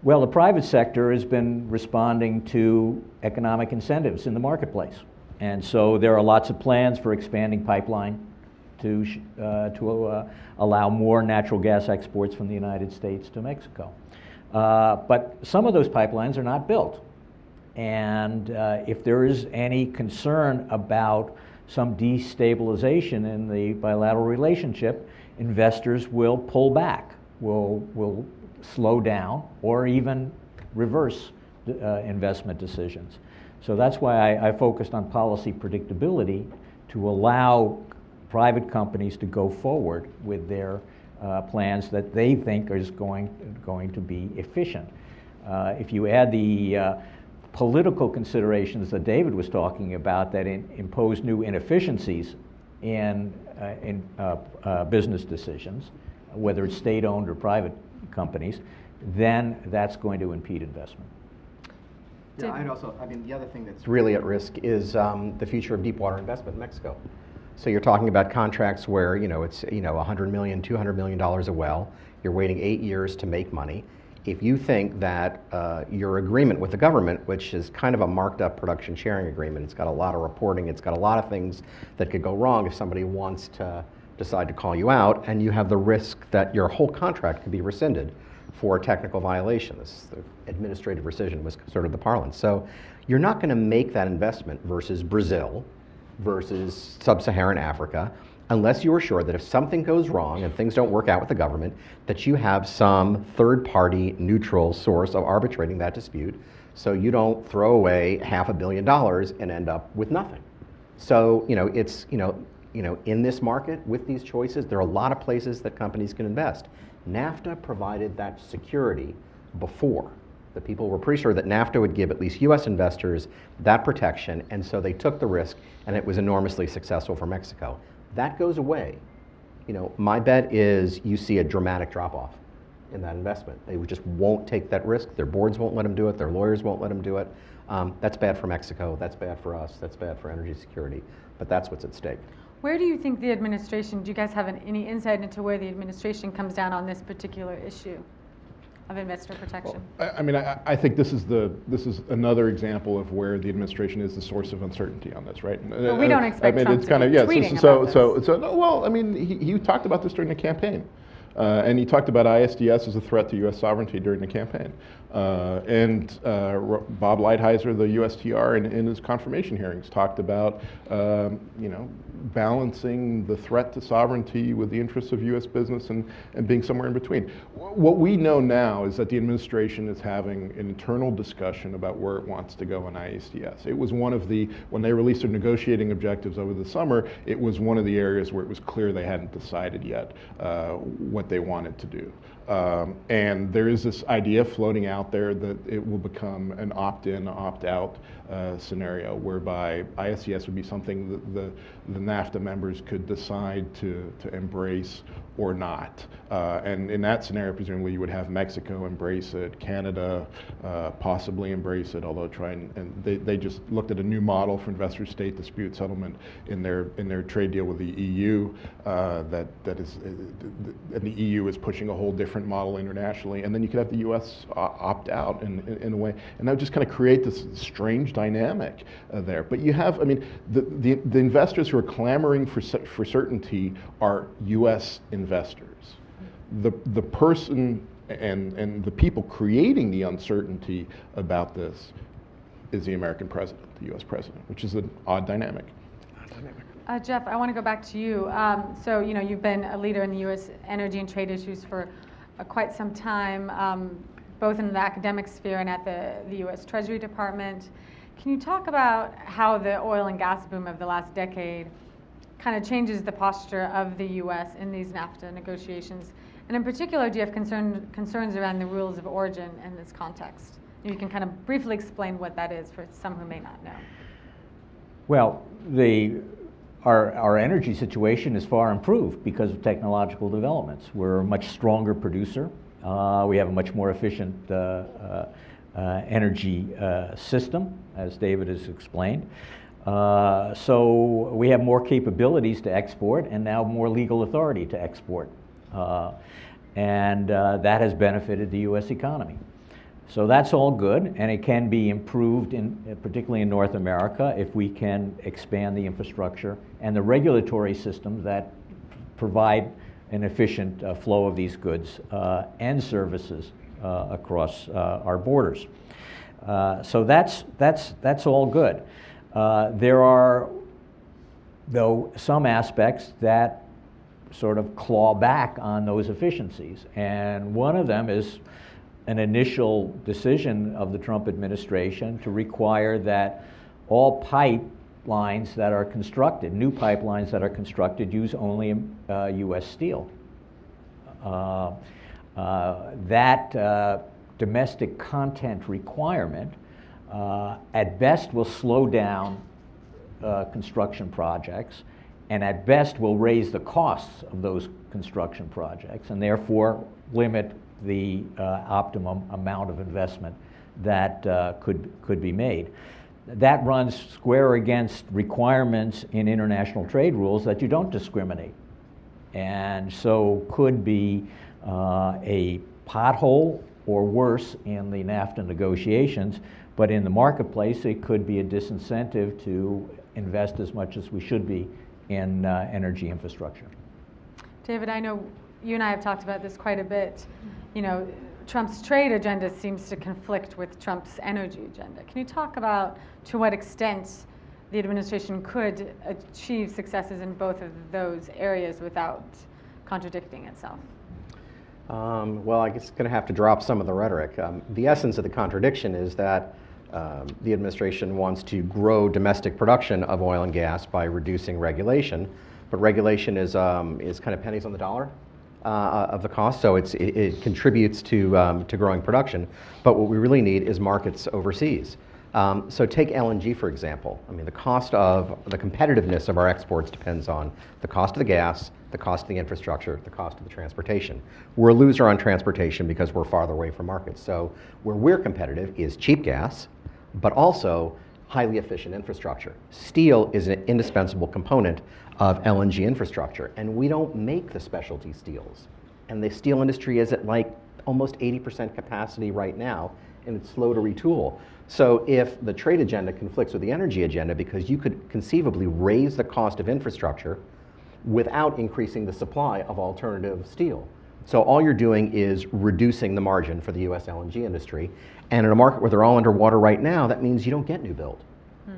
Well, the private sector has been responding to economic incentives in the marketplace. And so there are lots of plans for expanding pipeline to allow more natural gas exports from the United States to Mexico. But some of those pipelines are not built. And if there is any concern about some destabilization in the bilateral relationship, investors will pull back, will slow down, or even reverse investment decisions. So that's why I focused on policy predictability to allow private companies to go forward with their plans that they think is going to be efficient. If you add the political considerations that David was talking about that impose new inefficiencies in business decisions, whether it's state-owned or private companies, then that's going to impede investment. Yeah, I'd also, the other thing that's really at risk is the future of deep water investment in Mexico. So you're talking about contracts where, it's, $100 million, $200 million a well. You're waiting 8 years to make money. If you think that your agreement with the government, which is kind of a marked up production sharing agreement, it's got a lot of reporting, it's got a lot of things that could go wrong if somebody wants to decide to call you out, and you have the risk that your whole contract could be rescinded for technical violation. The administrative rescission was sort of the parlance. So you're not going to make that investment versus Brazil, versus sub-Saharan Africa, unless you are sure that if something goes wrong and things don't work out with the government, that you have some third-party neutral source of arbitrating that dispute, so you don't throw away $500 million and end up with nothing. So it's in this market with these choices, there are a lot of places that companies can invest. NAFTA provided that security before. The people were pretty sure that NAFTA would give at least U.S. investors that protection, and so they took the risk, and it was enormously successful for Mexico. That goes away. My bet is you see a dramatic drop-off in that investment. They just won't take that risk. Their boards won't let them do it. Their lawyers won't let them do it. That's bad for Mexico. That's bad for us. That's bad for energy security. But that's what's at stake. Where do you think the administration, do you guys have any insight into where the administration comes down on this particular issue of investor protection? Well, I think this is another example of where the administration is the source of uncertainty on this, right? Well, we don't expect Trump to be tweeting about this. He talked about this during the campaign. And he talked about ISDS as a threat to U.S. sovereignty during the campaign. Bob Lighthizer, the USTR, in his confirmation hearings, talked about balancing the threat to sovereignty with the interests of U.S. business and being somewhere in between. What we know now is that the administration is having an internal discussion about where it wants to go on ISDS. It was one of when they released their negotiating objectives over the summer, it was one of the areas where it was clear they hadn't decided yet what they wanted to do. And there is this idea floating out there that it will become an opt-in, opt-out scenario, whereby ISDS would be something that the NAFTA members could decide to embrace or not. And in that scenario, presumably you would have Mexico embrace it, Canada possibly embrace it, although they just looked at a new model for investor-state dispute settlement in their trade deal with the EU. And the EU is pushing a whole different model internationally, and then you could have the U.S. opt out in a way, and that would just kind of create this strange dynamic there. But you have, the investors who are clamoring for certainty are U.S. investors. The person and the people creating the uncertainty about this is the American president, the U.S. president, which is an odd dynamic. Jeff, I want to go back to you. So, you've been a leader in the U.S. energy and trade issues for quite some time, both in the academic sphere and at the U.S. Treasury Department. Can you talk about how the oil and gas boom of the last decade kind of changes the posture of the U.S. in these NAFTA negotiations? And in particular, do you have concerns around the rules of origin in this context? You can kind of briefly explain what that is for some who may not know. Well, our energy situation is far improved because of technological developments. We're a much stronger producer. We have a much more efficient energy system, as David has explained. So we have more capabilities to export and now more legal authority to export. And that has benefited the U.S. economy. So that's all good, and it can be improved, particularly in North America, if we can expand the infrastructure and the regulatory systems that provide an efficient flow of these goods and services across our borders. So that's all good. There are, though, some aspects that sort of claw back on those efficiencies, and one of them is an initial decision of the Trump administration to require that all pipelines that are constructed, new pipelines that are constructed, use only U.S. steel. That domestic content requirement at best will slow down construction projects, and at best will raise the costs of those construction projects, and therefore limit the optimum amount of investment that could be made. That runs square against requirements in international trade rules that you don't discriminate, and so could be a pothole or worse in the NAFTA negotiations, but in the marketplace it could be a disincentive to invest as much as we should be in energy infrastructure. David, I know you and I have talked about this quite a bit. You know, Trump's trade agenda seems to conflict with Trump's energy agenda. Can you talk about to what extent the administration could achieve successes in both of those areas without contradicting itself? Well, I guess it's going to have to drop some of the rhetoric. The essence of the contradiction is that the administration wants to grow domestic production of oil and gas by reducing regulation, but regulation is kind of pennies on the dollar of the cost, so it contributes to growing production. But what we really need is markets overseas. So take LNG, for example. I mean, the competitiveness of our exports depends on the cost of the gas, the cost of the infrastructure, the cost of the transportation. We're a loser on transportation because we're farther away from markets. So where we're competitive is cheap gas, but also highly efficient infrastructure. Steel is an indispensable component of LNG infrastructure, and we don't make the specialty steels. And the steel industry is at like almost 80% capacity right now, and it's slow to retool. So if the trade agenda conflicts with the energy agenda, because you could conceivably raise the cost of infrastructure without increasing the supply of alternative steel. So all you're doing is reducing the margin for the US LNG industry. And in a market where they're all underwater right now, that means you don't get new build.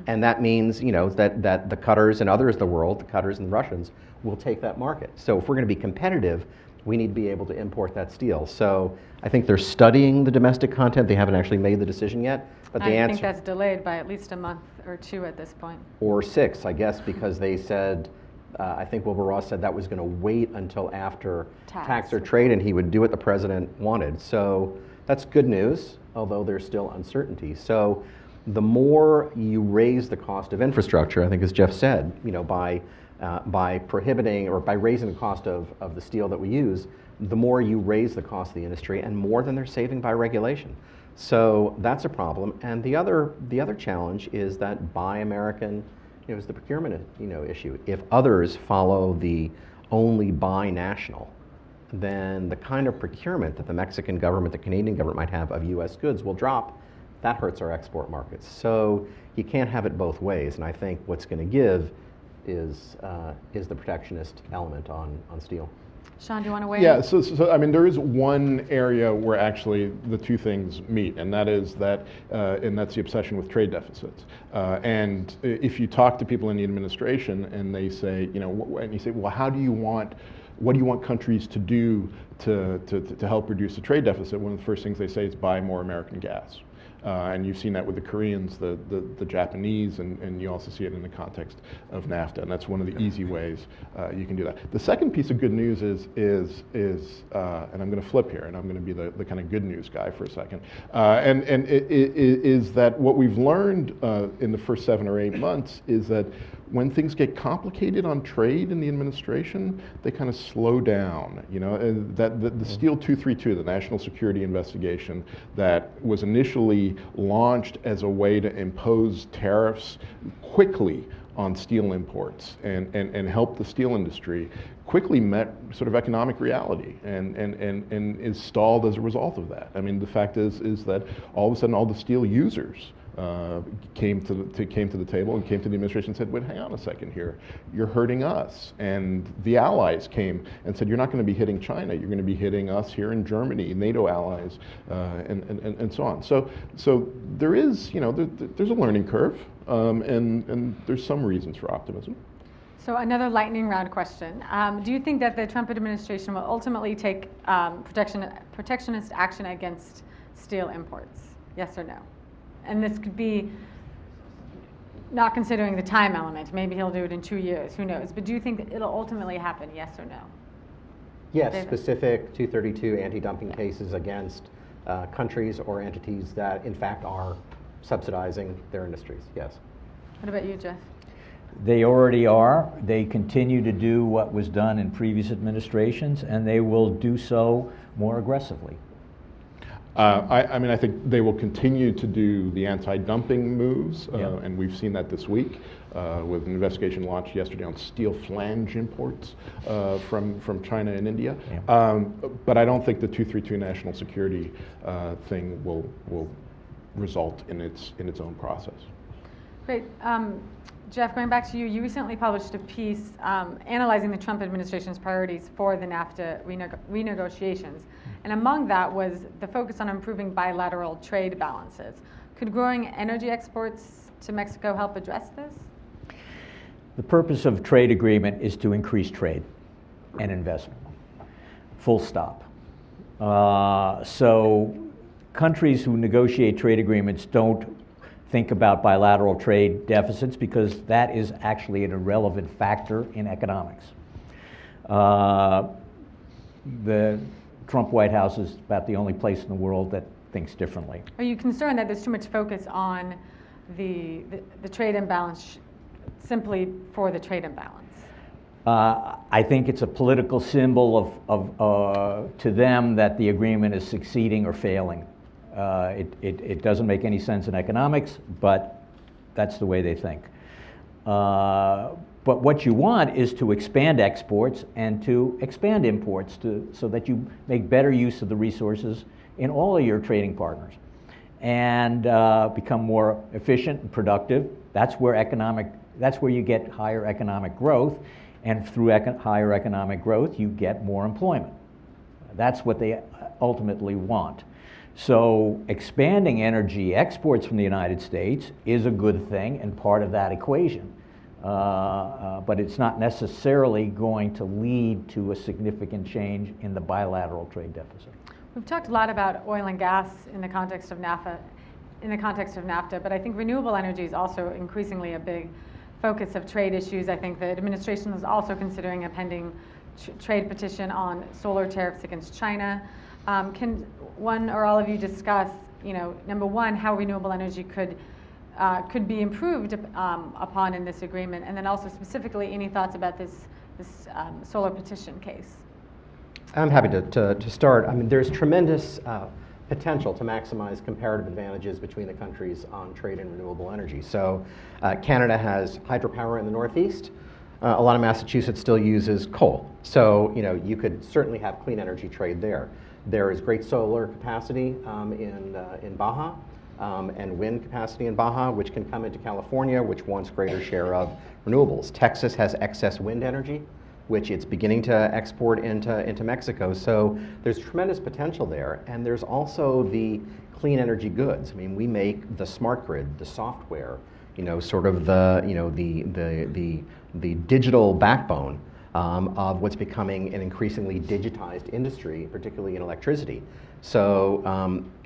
And that means, you know, that the Qatars and others of the world, the Qatars and the Russians, will take that market. So if we're going to be competitive, we need to be able to import that steel. So I think they're studying the domestic content. They haven't actually made the decision yet. But the answer, I think that's delayed by at least a month or two at this point. Or 6, I guess, because they said, I think Wilbur Ross said that was going to wait until after tax or trade, and he would do what the president wanted. So that's good news, although there's still uncertainty. So the more you raise the cost of infrastructure, I think as Jeff said, you know, by prohibiting or by raising the cost of the steel that we use, the more you raise the cost of the industry and more than they're saving by regulation. So that's a problem. And the other challenge is that Buy American, you know, is the procurement, you know, issue. If others follow the only Buy National, then the kind of procurement that the Mexican government, the Canadian government might have of US goods will drop. That hurts our export markets. So you can't have it both ways. And I think what's going to give is the protectionist element on steel. Sean, do you want to weigh in? Yeah, so I mean, there is one area where actually the two things meet, and that's the obsession with trade deficits. And if you talk to people in the administration and they say, you know, and you say, well, what do you want countries to do to help reduce the trade deficit? One of the first things they say is buy more American gas. And you've seen that with the Koreans, the Japanese, and you also see it in the context of NAFTA, and that's one of the easy ways you can do that. The second piece of good news is and I'm going to flip here, and I'm going to be the kind of good news guy for a second, and it is that what we've learned in the first 7 or 8 months is that when things get complicated on trade in the administration, they kind of slow down. You know, the Steele 232, the national security investigation that was initially launched as a way to impose tariffs quickly on steel imports and help the steel industry, quickly met sort of economic reality and is stalled as a result of that. I mean, the fact is that all of a sudden all the steel users came to the table and came to the administration and said, wait, hang on a second here, you're hurting us. And the allies came and said, you're not going to be hitting China, you're going to be hitting us here in Germany, NATO allies, and so on. So there is, you know, there's a learning curve, and there's some reasons for optimism. So another lightning round question. Do you think that the Trump administration will ultimately take protectionist action against steel imports? Yes or no? And this could be not considering the time element. Maybe he'll do it in 2 years, who knows? But do you think that it'll ultimately happen, yes or no? Yes, David? Specific 232 anti-dumping cases against countries or entities that in fact are subsidizing their industries, yes. What about you, Jeff? They already are. They continue to do what was done in previous administrations, and they will do so more aggressively. I mean, I think they will continue to do the anti-dumping moves, Yeah. and we've seen that this week with an investigation launched yesterday on steel flange imports from China and India. Yeah. But I don't think the 232 national security thing will result in its own process. Great. Jeff, going back to you, you recently published a piece analyzing the Trump administration's priorities for the NAFTA renegotiations. And among that was the focus on improving bilateral trade balances. Could growing energy exports to Mexico help address this? The purpose of trade agreement is to increase trade and investment. Full stop. So countries who negotiate trade agreements don't think about bilateral trade deficits because that is actually an irrelevant factor in economics. The Trump White House is about the only place in the world that thinks differently. Are you concerned that there's too much focus on the trade imbalance simply for the trade imbalance? I think it's a political symbol to them that the agreement is succeeding or failing. It doesn't make any sense in economics, but that's the way they think. But what you want is to expand exports and to expand imports so that you make better use of the resources in all of your trading partners and become more efficient and productive. That's where you get higher economic growth, and through higher economic growth, you get more employment. That's what they ultimately want. So expanding energy exports from the United States is a good thing and part of that equation. But it's not necessarily going to lead to a significant change in the bilateral trade deficit. We've talked a lot about oil and gas in the context of NAFTA, but I think renewable energy is also increasingly a big focus of trade issues. I think the administration is also considering a pending trade petition on solar tariffs against China. Can one or all of you discuss, number one, how renewable energy could be improved upon in this agreement, and then also specifically any thoughts about this solar petition case? I'm happy to start. I mean, there's tremendous potential to maximize comparative advantages between the countries on trade and renewable energy. So Canada has hydropower in the Northeast. A lot of Massachusetts still uses coal. So you could certainly have clean energy trade there. There is great solar capacity in Baja and wind capacity in Baja, which can come into California, which wants greater share of renewables. Texas has excess wind energy, which it's beginning to export into Mexico. So there's tremendous potential there. And there's also the clean energy goods. I mean, we make the smart grid, the software, sort of the digital backbone of what's becoming an increasingly digitized industry, particularly in electricity. So,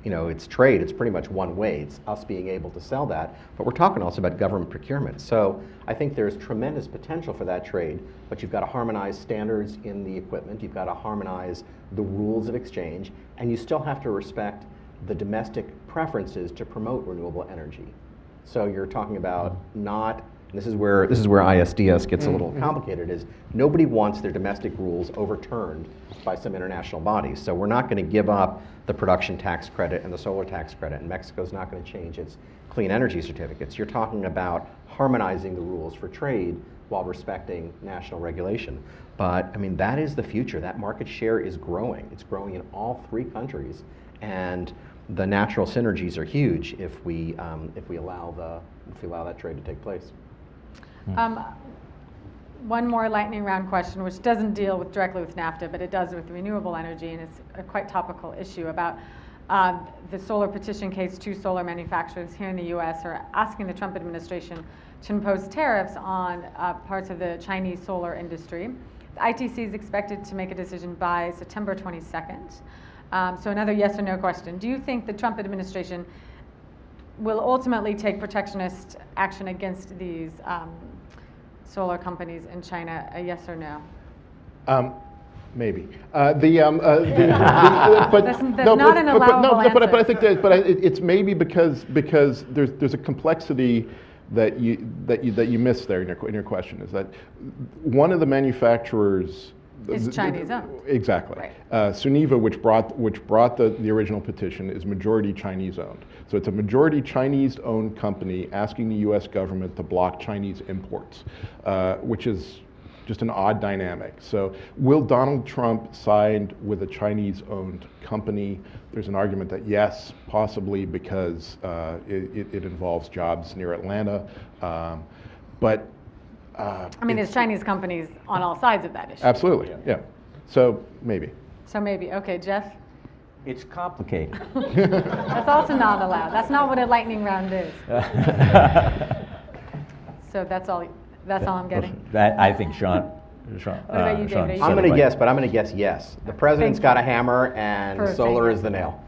it's trade. It's pretty much one way. It's us being able to sell that. But we're talking also about government procurement. So I think there's tremendous potential for that trade, but you've got to harmonize standards in the equipment. You've got to harmonize the rules of exchange, and you still have to respect the domestic preferences to promote renewable energy. So you're talking about not, and this is where ISDS gets a little complicated, is nobody wants their domestic rules overturned by some international bodies. So we're not going to give up the production tax credit and the solar tax credit, and Mexico's not going to change its clean energy certificates. You're talking about harmonizing the rules for trade while respecting national regulation. But I mean, that is the future. That market share is growing. It's growing in all three countries, and the natural synergies are huge if we allow that trade to take place. One more lightning round question, which doesn't deal directly with NAFTA, but it does with renewable energy, and it's a quite topical issue about the solar petition case. Two solar manufacturers here in the U.S. are asking the Trump administration to impose tariffs on parts of the Chinese solar industry. The ITC is expected to make a decision by September 22nd. So another yes or no question. Do you think the Trump administration will ultimately take protectionist action against these solar companies in China? A yes or no? Maybe. That's not an allowable answer. But I think it's maybe because there's a complexity that you missed there in your question, is that one of the manufacturers It's Chinese owned. Exactly. Right. Suniva, which brought the original petition, is majority Chinese owned. So it's a majority Chinese owned company asking the U.S. government to block Chinese imports, which is just an odd dynamic. So will Donald Trump side with a Chinese owned company? There's an argument that yes, possibly, because it involves jobs near Atlanta. But I mean, there's Chinese companies on all sides of that issue. absolutely, yeah. So maybe. So maybe. Okay, Jeff? It's complicated. That's also not allowed. That's not what a lightning round is. So that's all I'm getting. That, I think Sean. What about you, David? Sean Are you said I'm it going to right. guess, but I'm going to guess yes. The president's Thank got you. a hammer, and For solar saying is the nail.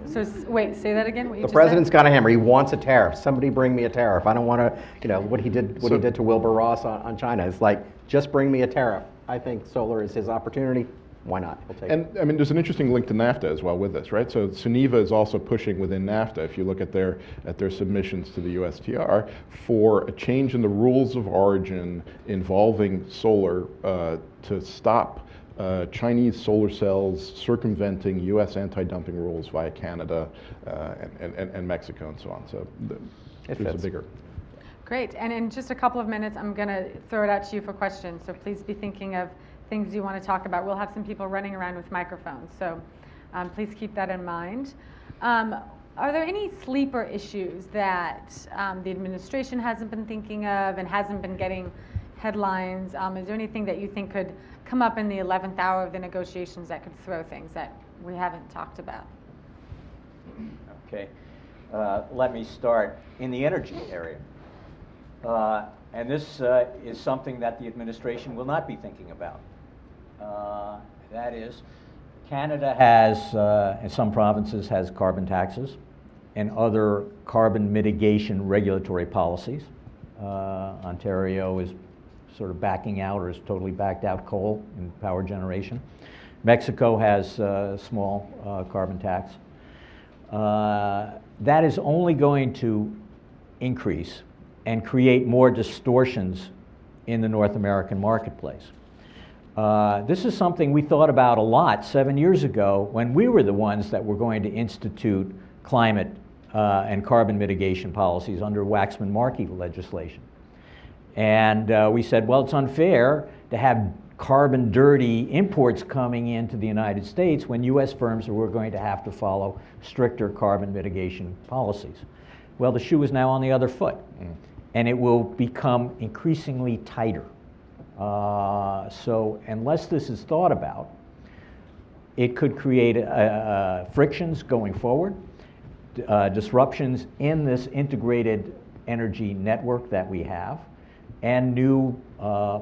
So wait, say that again. What you The just president's said? got a hammer. He wants a tariff. Somebody bring me a tariff. I don't want to, what he did to Wilbur Ross on China. It's like, just bring me a tariff. I think solar is his opportunity. Why not? He'll take it. And I mean, there's an interesting link to NAFTA as well with this, right? So Suniva is also pushing within NAFTA, if you look at their submissions to the USTR, for a change in the rules of origin involving solar to stop Chinese solar cells circumventing U.S. anti-dumping rules via Canada and Mexico and so on. So there's a fits. bigger. Great. And in just a couple of minutes, I'm going to throw it out to you for questions. So please be thinking of things you want to talk about. We'll have some people running around with microphones. So please keep that in mind. Are there any sleeper issues that the administration hasn't been thinking of and hasn't been getting headlines? Is there anything that you think could come up in the 11th hour of the negotiations that could throw things that we haven't talked about? Okay. Let me start in the energy area. And this is something that the administration will not be thinking about. That is, Canada has, in some provinces, has carbon taxes and other carbon mitigation regulatory policies. Ontario is sort of backing out or has totally backed out coal in power generation. Mexico has a small carbon tax. That is only going to increase and create more distortions in the North American marketplace. This is something we thought about a lot 7 years ago when we were the ones that were going to institute climate and carbon mitigation policies under Waxman-Markey legislation. And we said, well, it's unfair to have carbon dirty imports coming into the United States when U.S. firms were going to have to follow stricter carbon mitigation policies. Well, the shoe is now on the other foot, and it will become increasingly tighter. So unless this is thought about, it could create frictions going forward, disruptions in this integrated energy network that we have, and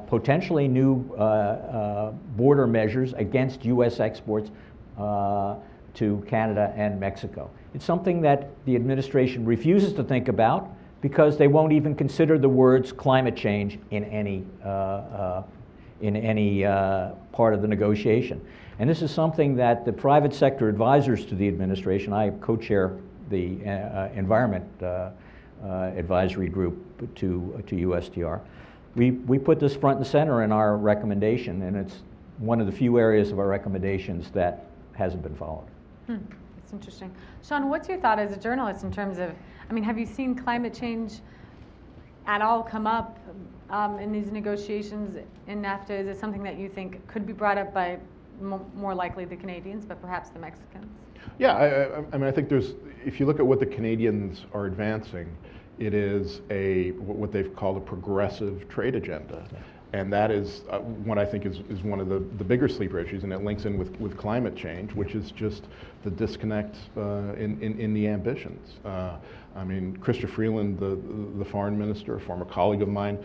potentially new border measures against U.S. exports to Canada and Mexico. It's something that the administration refuses to think about because they won't even consider the words climate change in any part of the negotiation. And this is something that the private sector advisors to the administration, I co-chair the Environment Advisory Group to USTR, we put this front and center in our recommendation, and it's one of the few areas of our recommendations that hasn't been followed. That's interesting. Sean, what's your thought as a journalist in terms of, I mean, have you seen climate change at all come up in these negotiations in NAFTA? Is it something that you think could be brought up by more likely the Canadians, but perhaps the Mexicans? Yeah, I mean, I think if you look at what the Canadians are advancing, it is what they've called a progressive trade agenda. And that is what I think is one of the bigger sleeper issues, and it links in with climate change, which is just the disconnect in the ambitions. I mean, Chrystia Freeland, the foreign minister, a former colleague of mine,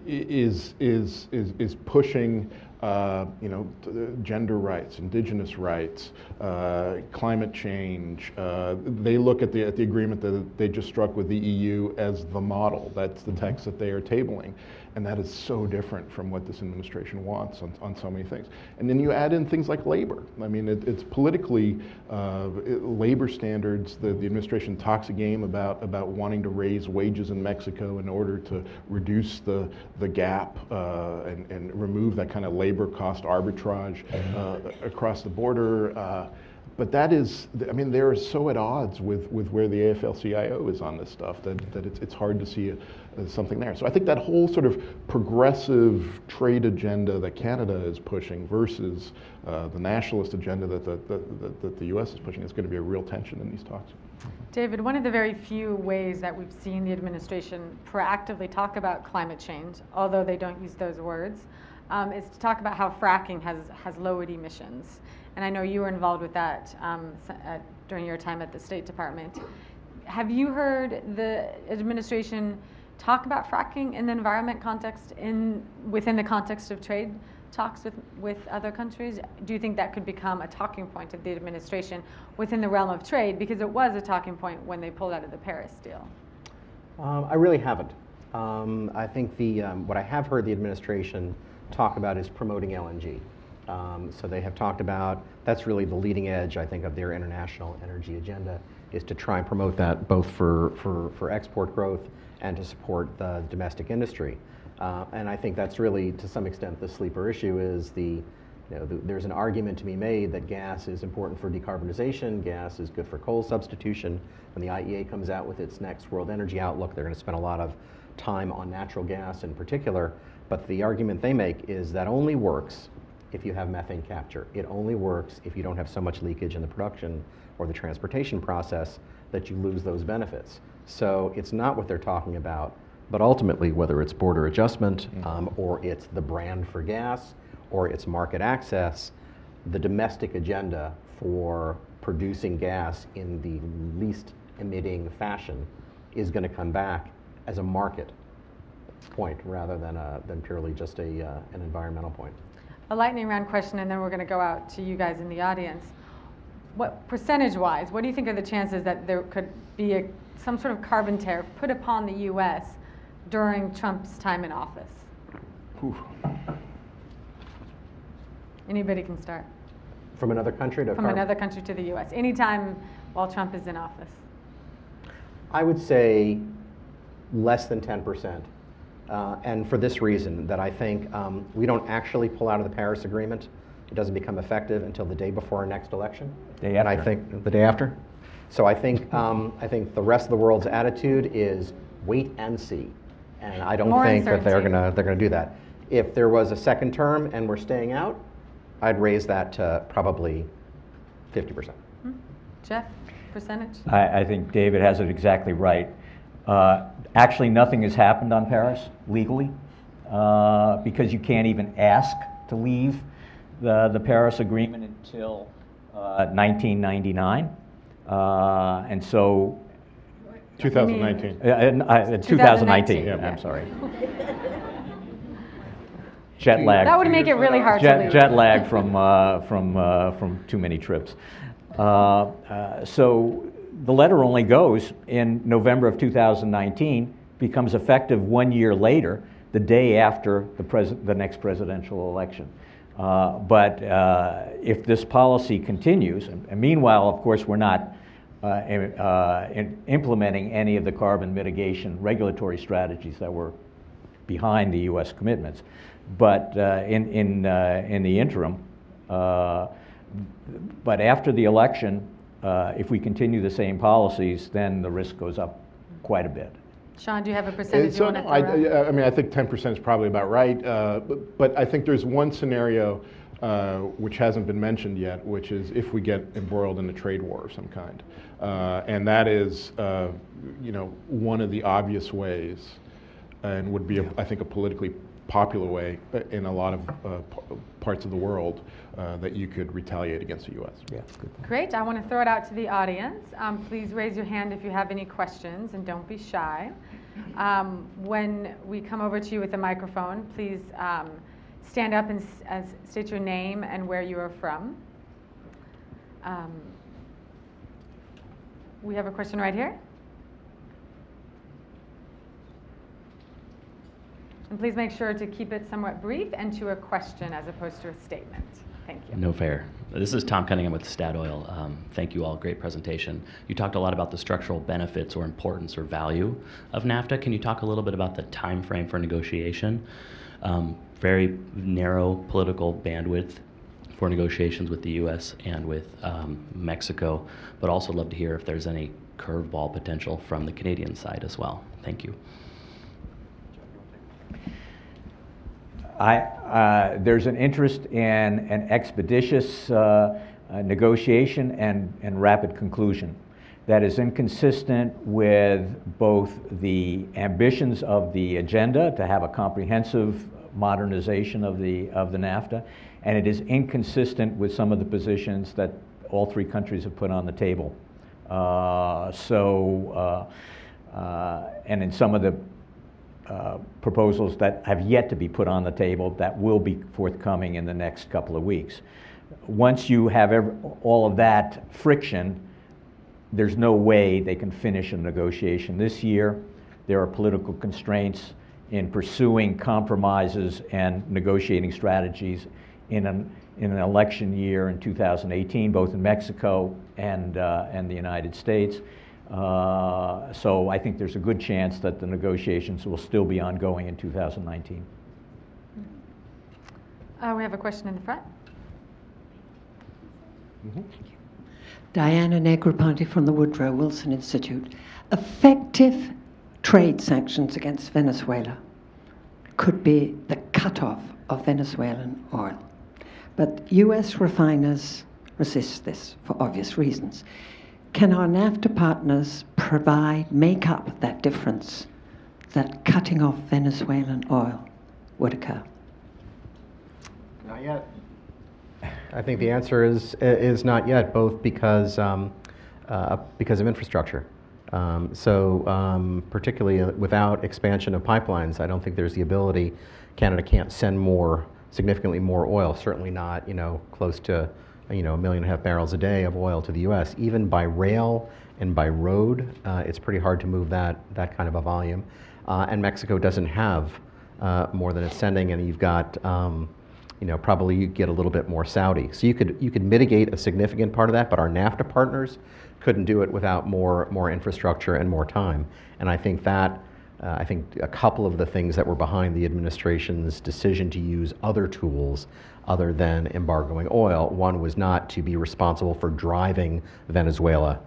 is pushing gender rights, indigenous rights, climate change. They look at the agreement that they just struck with the EU as the model. That's the text that they are tabling. And that is so different from what this administration wants on so many things. And then you add in things like labor. I mean, it's politically, labor standards, the administration talks again game about wanting to raise wages in Mexico in order to reduce the gap and remove that kind of labor cost arbitrage across the border. But that is, I mean, they're so at odds with where the AFL-CIO is on this stuff that it's hard to see something there. So I think that whole sort of progressive trade agenda that Canada is pushing versus the nationalist agenda that the U.S. is pushing is going to be a real tension in these talks. David, one of the very few ways that we've seen the administration proactively talk about climate change, although they don't use those words, is to talk about how fracking has lowered emissions. And I know you were involved with that during your time at the State Department. Have you heard the administration talk about fracking in the environment context within the context of trade talks with other countries? Do you think that could become a talking point of the administration within the realm of trade? Because it was a talking point when they pulled out of the Paris deal. I really haven't. I think what I have heard the administration talk about is promoting LNG. So they have talked about, that's really the leading edge, I think, of their international energy agenda, is to try and promote that both for export growth and to support the domestic industry. And I think that's really, to some extent, the sleeper issue is there's an argument to be made that gas is important for decarbonization, gas is good for coal substitution. When the IEA comes out with its next World Energy Outlook, they're going to spend a lot of time on natural gas in particular. But the argument they make is that only works if you have methane capture. It only works if you don't have so much leakage in the production or the transportation process that you lose those benefits. So it's not what they're talking about, but ultimately, whether it's border adjustment or it's the brand for gas or it's market access, the domestic agenda for producing gas in the least emitting fashion is going to come back as a market point rather than purely just an environmental point. A lightning round question, and then we're going to go out to you guys in the audience. What percentage-wise, what do you think are the chances that there could be some sort of carbon tariff put upon the U.S. during Trump's time in office? Oof. Anybody can start. From another country to From another country to the U.S. Anytime while Trump is in office. I would say less than 10%. And for this reason, that I think we don't actually pull out of the Paris Agreement. It doesn't become effective until the day before our next election. Day And I after. think the day after. So I think the rest of the world's attitude is wait and see. And I don't More think that they're uncertainty. gonna do that. If there was a second term and we're staying out, I'd raise that to probably 50%. Jeff, percentage? I think David has it exactly right. Actually, nothing has happened on Paris legally because you can't even ask to leave the Paris Agreement until 1999. And so 2019. 2019. Yeah. I'm sorry. Jet lag. That would make it really hard to leave. Jet lag from too many trips. So the letter only goes in November of 2019, becomes effective 1 year later, the day after the next presidential election. But if this policy continues, and meanwhile, of course, we're not implementing any of the carbon mitigation regulatory strategies that were behind the U.S. commitments. But in the interim, but after the election, if we continue the same policies, then the risk goes up quite a bit. Sean, do you have a percentage you want to throw out? I mean, I think 10% is probably about right. But I think there's one scenario which hasn't been mentioned yet, which is if we get embroiled in a trade war of some kind. And that is, one of the obvious ways, and would be, I think, a politically popular way in a lot of parts of the world that you could retaliate against the U.S. Yeah. Great. I want to throw it out to the audience. Please raise your hand if you have any questions, and don't be shy. When we come over to you with a microphone, please stand up and state your name and where you are from. We have a question right here. And please make sure to keep it somewhat brief and to a question as opposed to a statement. Thank you. No fair. This is Tom Cunningham with Statoil. Thank you all. Great presentation. You talked a lot about the structural benefits or importance or value of NAFTA. Can you talk a little bit about the time frame for negotiation? Very narrow political bandwidth for negotiations with the U.S. and with Mexico, but also love to hear if there's any curveball potential from the Canadian side as well. Thank you. There's an interest in an expeditious negotiation and rapid conclusion that is inconsistent with both the ambitions of the agenda to have a comprehensive modernization of the NAFTA, and it is inconsistent with some of the positions that all three countries have put on the table. And in some of the proposals that have yet to be put on the table that will be forthcoming in the next couple of weeks. Once you have all of that friction, there's no way they can finish a negotiation this year. There are political constraints in pursuing compromises and negotiating strategies in an election year in 2018, both in Mexico and the United States. So I think there's a good chance that the negotiations will still be ongoing in 2019. We have a question in the front. Mm-hmm. Diana Negroponte from the Woodrow Wilson Institute. Effective trade sanctions against Venezuela could be the cutoff of Venezuelan oil. But U.S. refiners resist this for obvious reasons. Can our NAFTA partners make up that difference that cutting off Venezuelan oil would occur? Not yet. I think the answer is not yet, both because of infrastructure. Particularly without expansion of pipelines, I don't think there's the ability. Canada can't send significantly more oil. Certainly not, close to 1.5 million barrels a day of oil to the U.S. Even by rail and by road, it's pretty hard to move that kind of a volume. And Mexico doesn't have more than it's sending, and you've got, probably you get a little bit more Saudi. So you could mitigate a significant part of that, but our NAFTA partners couldn't do it without more infrastructure and more time. And I think a couple of the things that were behind the administration's decision to use other tools other than embargoing oil. One was not to be responsible for driving Venezuela,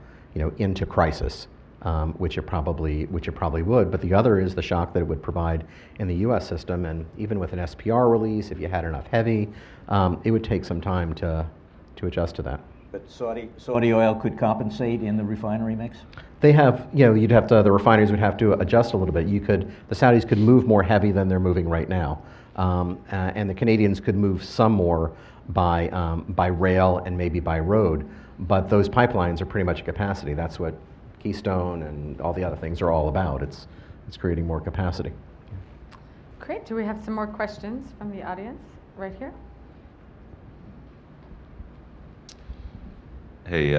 into crisis, which it probably would. But the other is the shock that it would provide in the U.S. system. And even with an SPR release, if you had enough heavy, it would take some time to adjust to that. But Saudi oil could compensate in the refinery mix? They have, the refineries would have to adjust a little bit. The Saudis could move more heavy than they're moving right now. And the Canadians could move some more by rail and maybe by road. But those pipelines are pretty much at capacity. That's what Keystone and all the other things are all about. It's creating more capacity. Great. Do we have some more questions from the audience right here? Hey,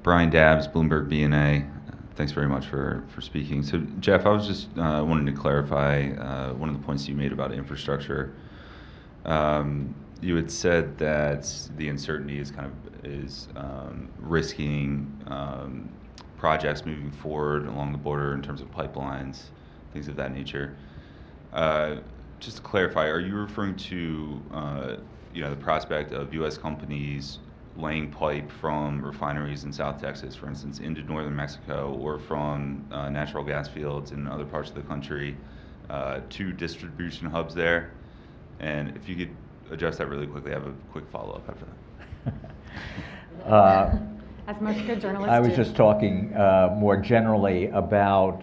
Brian Dabbs, Bloomberg BNA. Thanks very much for speaking. So, Jeff, I was just wanting to clarify one of the points you made about infrastructure. You had said that the uncertainty is risking projects moving forward along the border in terms of pipelines, things of that nature. Just to clarify, are you referring to the prospect of U.S. companies laying pipe from refineries in South Texas, for instance, into northern Mexico, or from natural gas fields in other parts of the country to distribution hubs there? And if you could address that really quickly, I have a quick follow-up after that. As most good journalists I was do. just talking more generally about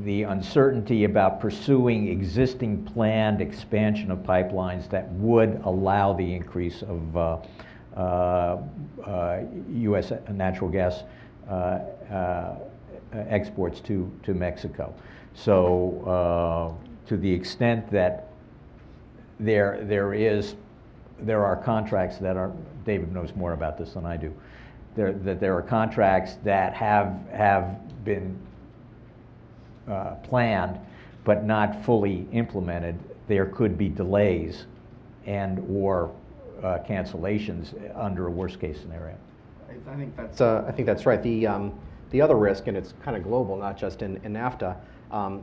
the uncertainty about pursuing existing planned expansion of pipelines that would allow the increase of U.S. natural gas exports to Mexico. So to the extent that there are contracts that are, David knows more about this than I do, there are contracts that have been planned but not fully implemented. There could be delays and or cancellations under a worst-case scenario. I think that's right. The other risk, and it's kind of global, not just in NAFTA,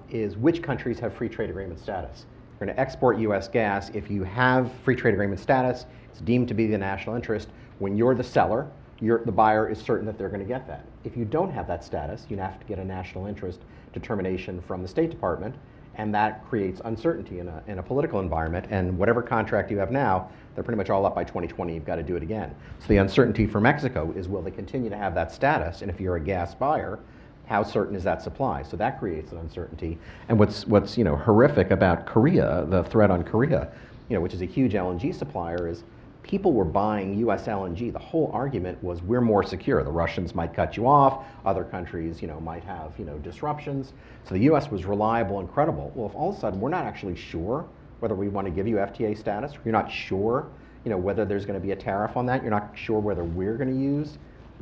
is which countries have free trade agreement status. You're going to export U.S. gas. If you have free trade agreement status, it's deemed to be the national interest. When you're the seller, the buyer is certain that they're going to get that. If you don't have that status, you have to get a national interest determination from the State Department, and that creates uncertainty in a political environment. And whatever contract you have now, they're pretty much all up by 2020. You've got to do it again. So the uncertainty for Mexico is, will they continue to have that status? And if you're a gas buyer, how certain is that supply? So that creates an uncertainty. And what's horrific about Korea, the threat on Korea, which is a huge LNG supplier, is people were buying U.S. LNG. The whole argument was we're more secure. The Russians might cut you off. Other countries, might have, disruptions. So the U.S. was reliable and credible. Well, if all of a sudden we're not actually sure whether we want to give you FTA status, you're not sure, whether there's going to be a tariff on that. You're not sure whether we're going to use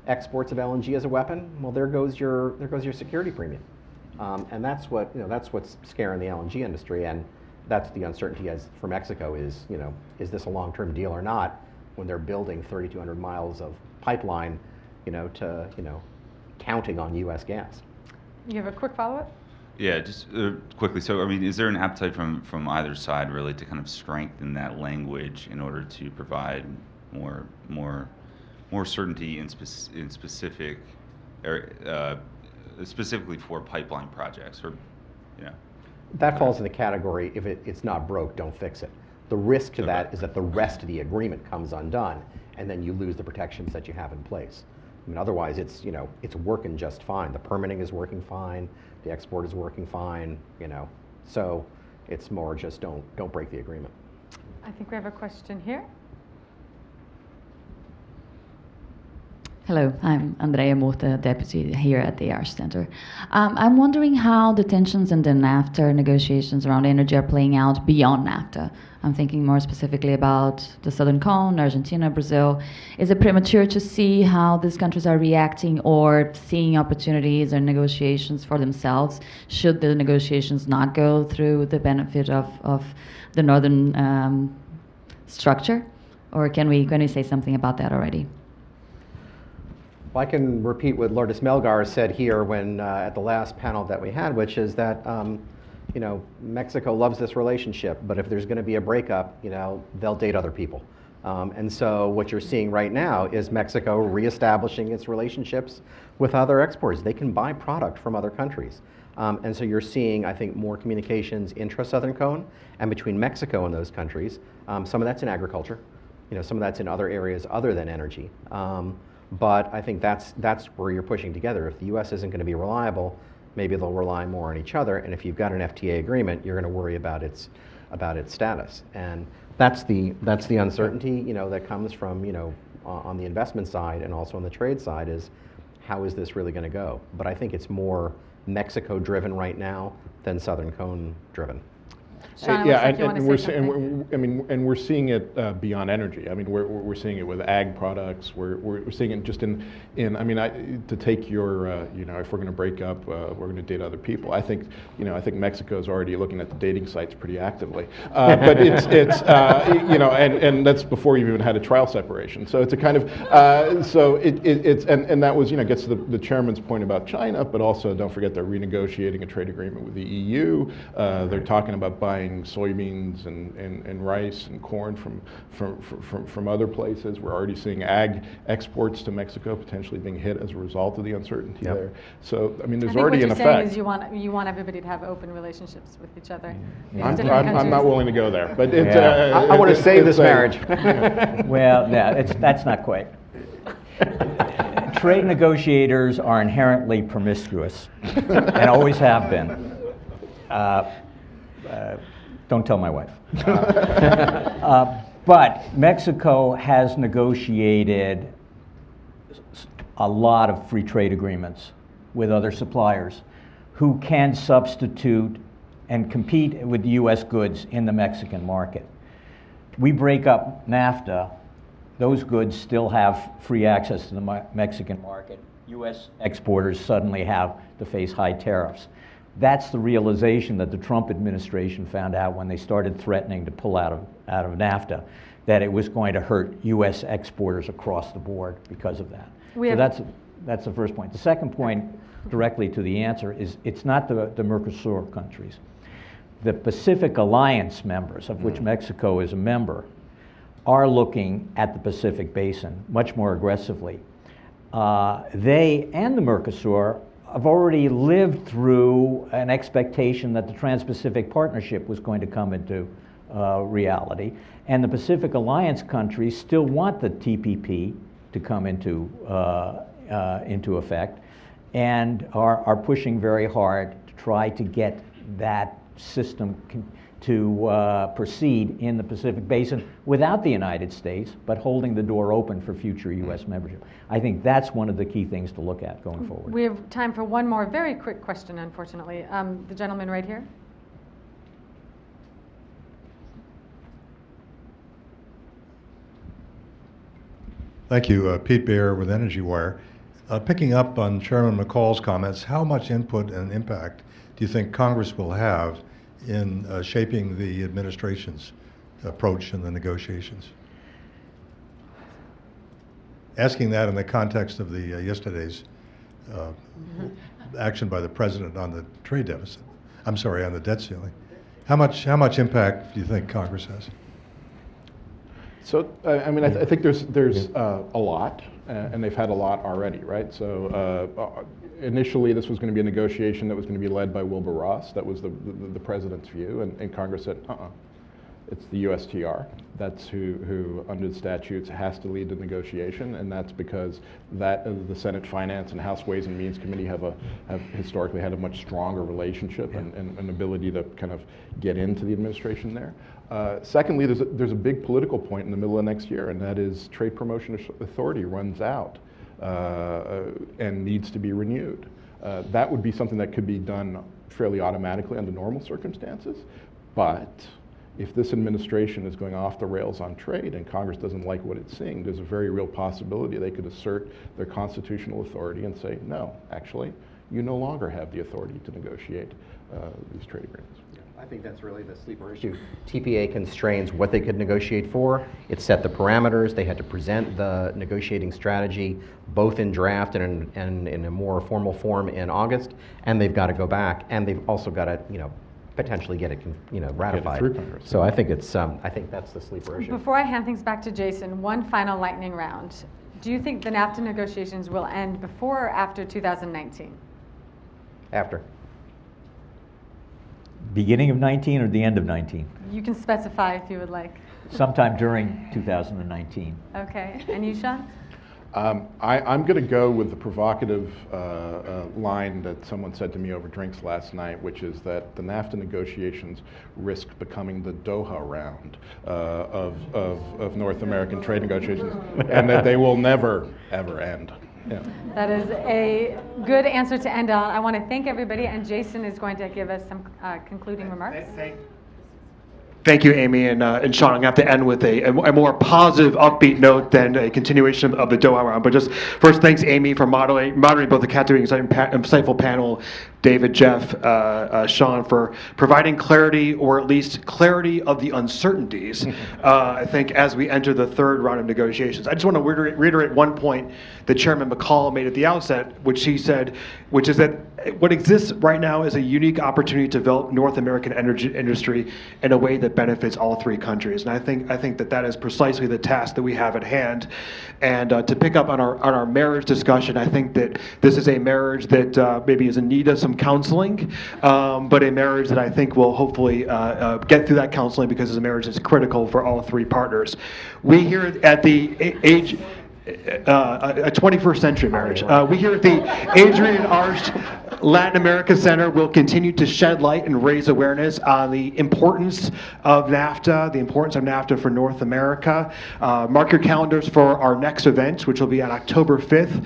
exports of LNG as a weapon. Well, there goes your security premium, and that's what's scaring the LNG industry. And that's the uncertainty as for Mexico is this a long-term deal or not when they're building 3,200 miles of pipeline, counting on U.S. gas. You have a quick follow-up? Yeah, just quickly. So, I mean, is there an appetite from either side really to kind of strengthen that language in order to provide more certainty in specific specifically for pipeline projects, or That falls in the category, if it's not broke, don't fix it. The risk to that is that the rest of the agreement comes undone, and then you lose the protections that you have in place. I mean, otherwise, it's working just fine. The permitting is working fine. The export is working fine. So it's more just don't break the agreement. I think we have a question here. Hello, I'm Andrea Mota, deputy here at the Arch Center. I'm wondering how the tensions in the NAFTA negotiations around energy are playing out beyond NAFTA. I'm thinking more specifically about the Southern Cone, Argentina, Brazil. Is it premature to see how these countries are reacting or seeing opportunities or negotiations for themselves should the negotiations not go through the benefit of the Northern structure? Or can we say something about that already? Well, I can repeat what Lourdes Melgar said here when at the last panel that we had, which is that Mexico loves this relationship, but if there's going to be a breakup, they'll date other people. And so what you're seeing right now is Mexico reestablishing its relationships with other exporters. They can buy product from other countries. And so you're seeing, I think, more communications intra-Southern Cone and between Mexico and those countries. Some of that's in agriculture, some of that's in other areas other than energy. But I think that's where you're pushing together. If the U.S. isn't going to be reliable, maybe they'll rely more on each other. And if you've got an FTA agreement, you're going to worry about its status. And that's the uncertainty that comes from on the investment side and also on the trade side is how is this really going to go? But I think it's more Mexico driven right now than Southern Cone driven. Sean, yeah, like and we're seeing it beyond energy. I mean, we're seeing it with ag products. We're seeing it just in I mean, to take your if we're going to break up, we're going to date other people. I think Mexico is already looking at the dating sites pretty actively. But it's and that's before you've even had a trial separation. So it's a kind of it's and that was gets to the chairman's point about China, but also don't forget they're renegotiating a trade agreement with the EU. They're talking about buying soybeans and rice and corn from other places. We're already seeing ag exports to Mexico potentially being hit as a result of the uncertainty there. So I mean, there's already an effect. What you're saying is you want everybody to have open relationships with each other. I'm not willing to go there, but it's, I want to save this marriage. Well, no, that's not quite. Trade negotiators are inherently promiscuous and always have been. Don't tell my wife. But Mexico has negotiated a lot of free trade agreements with other suppliers who can substitute and compete with U.S. goods in the Mexican market. We break up NAFTA, those goods still have free access to the Mexican market. U.S. exporters suddenly have to face high tariffs. That's the realization that the Trump administration found out when they started threatening to pull out of NAFTA. that it was going to hurt U.S. exporters across the board because of that. That's the first point. The second point, directly to the answer, is it's not the Mercosur countries. The Pacific Alliance members, of which Mexico is a member, are looking at the Pacific Basin much more aggressively. They and the Mercosur have already lived through an expectation that the Trans-Pacific Partnership was going to come into reality, and the Pacific Alliance countries still want the TPP to come into effect, and are pushing very hard to try to get that system to proceed in the Pacific Basin without the United States, but holding the door open for future U.S. membership. I think that's one of the key things to look at going forward. We have time for one more very quick question, unfortunately. The gentleman right here. Thank you. Pete Baer with Energy Wire. Picking up on Chairman McCall's comments, how much input and impact do you think Congress will have in shaping the administration's approach in the negotiations? Asking that in the context of the yesterday's action by the president on the trade deficit. I'm sorry, on the debt ceiling. How much impact do you think Congress has? So, I mean, I think there's a lot, and they've had a lot already, right? So, initially, this was going to be a negotiation that was going to be led by Wilbur Ross. That was the president's view, and Congress said, it's the USTR. That's who, under the statutes, has to lead the negotiation, and that's because the Senate Finance and House Ways and Means Committee have historically had a much stronger relationship and an ability to kind of get into the administration there. Secondly, there's a big political point in the middle of next year, and that is Trade Promotion Authority runs out and needs to be renewed. That would be something that could be done fairly automatically under normal circumstances, but if this administration is going off the rails on trade and Congress doesn't like what it's seeing, there's a very real possibility they could assert their constitutional authority and say, no, actually, you no longer have the authority to negotiate these trade agreements. I think that's really the sleeper issue. TPA constrains what they could negotiate for. It set the parameters. They had to present the negotiating strategy both in draft and in a more formal form in August, and they've got to go back, and they've also got to, potentially get it, ratified. Get it through Congress. So I think it's, I think that's the sleeper issue. Before I hand things back to Jason, one final lightning round. Do you think the NAFTA negotiations will end before or after 2019? After. Beginning of 19 or the end of 19? You can specify if you would like. Sometime during 2019. Okay, and you, Sean? I'm going to go with the provocative line that someone said to me over drinks last night, which is that the NAFTA negotiations risk becoming the Doha round of North American trade negotiations, and that they will never, ever end. Yeah. That is a good answer to end on. I want to thank everybody, and Jason is going to give us some concluding remarks. Thank you, Amy and Sean. I'm going to have to end with a more positive, upbeat note than a continuation of the Doha round. But just first, thanks, Amy, for moderating both the captivating, insightful panel, David, Jeff, Sean, for providing clarity, or at least clarity of the uncertainties, I think, as we enter the third round of negotiations. I just want to reiterate one point that Chairman McCall made at the outset, which he said, which is that what exists right now is a unique opportunity to develop North American energy industry in a way that benefits all three countries. And I think that is precisely the task that we have at hand. And to pick up on our marriage discussion, I think that this is a marriage that maybe is in need of some counseling, but a marriage that I think will hopefully get through that counseling, because it's a marriage that's critical for all three partners. We here at the age, a 21st century marriage. We here at the Adrian Arsht Latin America Center will continue to shed light and raise awareness on the importance of NAFTA, for North America. Mark your calendars for our next event, which will be on October 5th,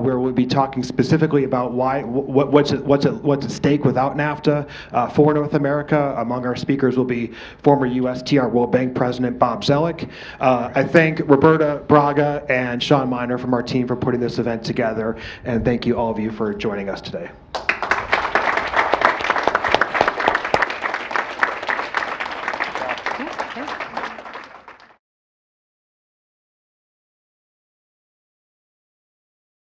where we'll be talking specifically about what's at stake without NAFTA for North America. Among our speakers will be former USTR World Bank President Bob Zellick. I thank Roberta Braga and Sean Miner from our team for putting this event together, and thank you all of you for joining us today.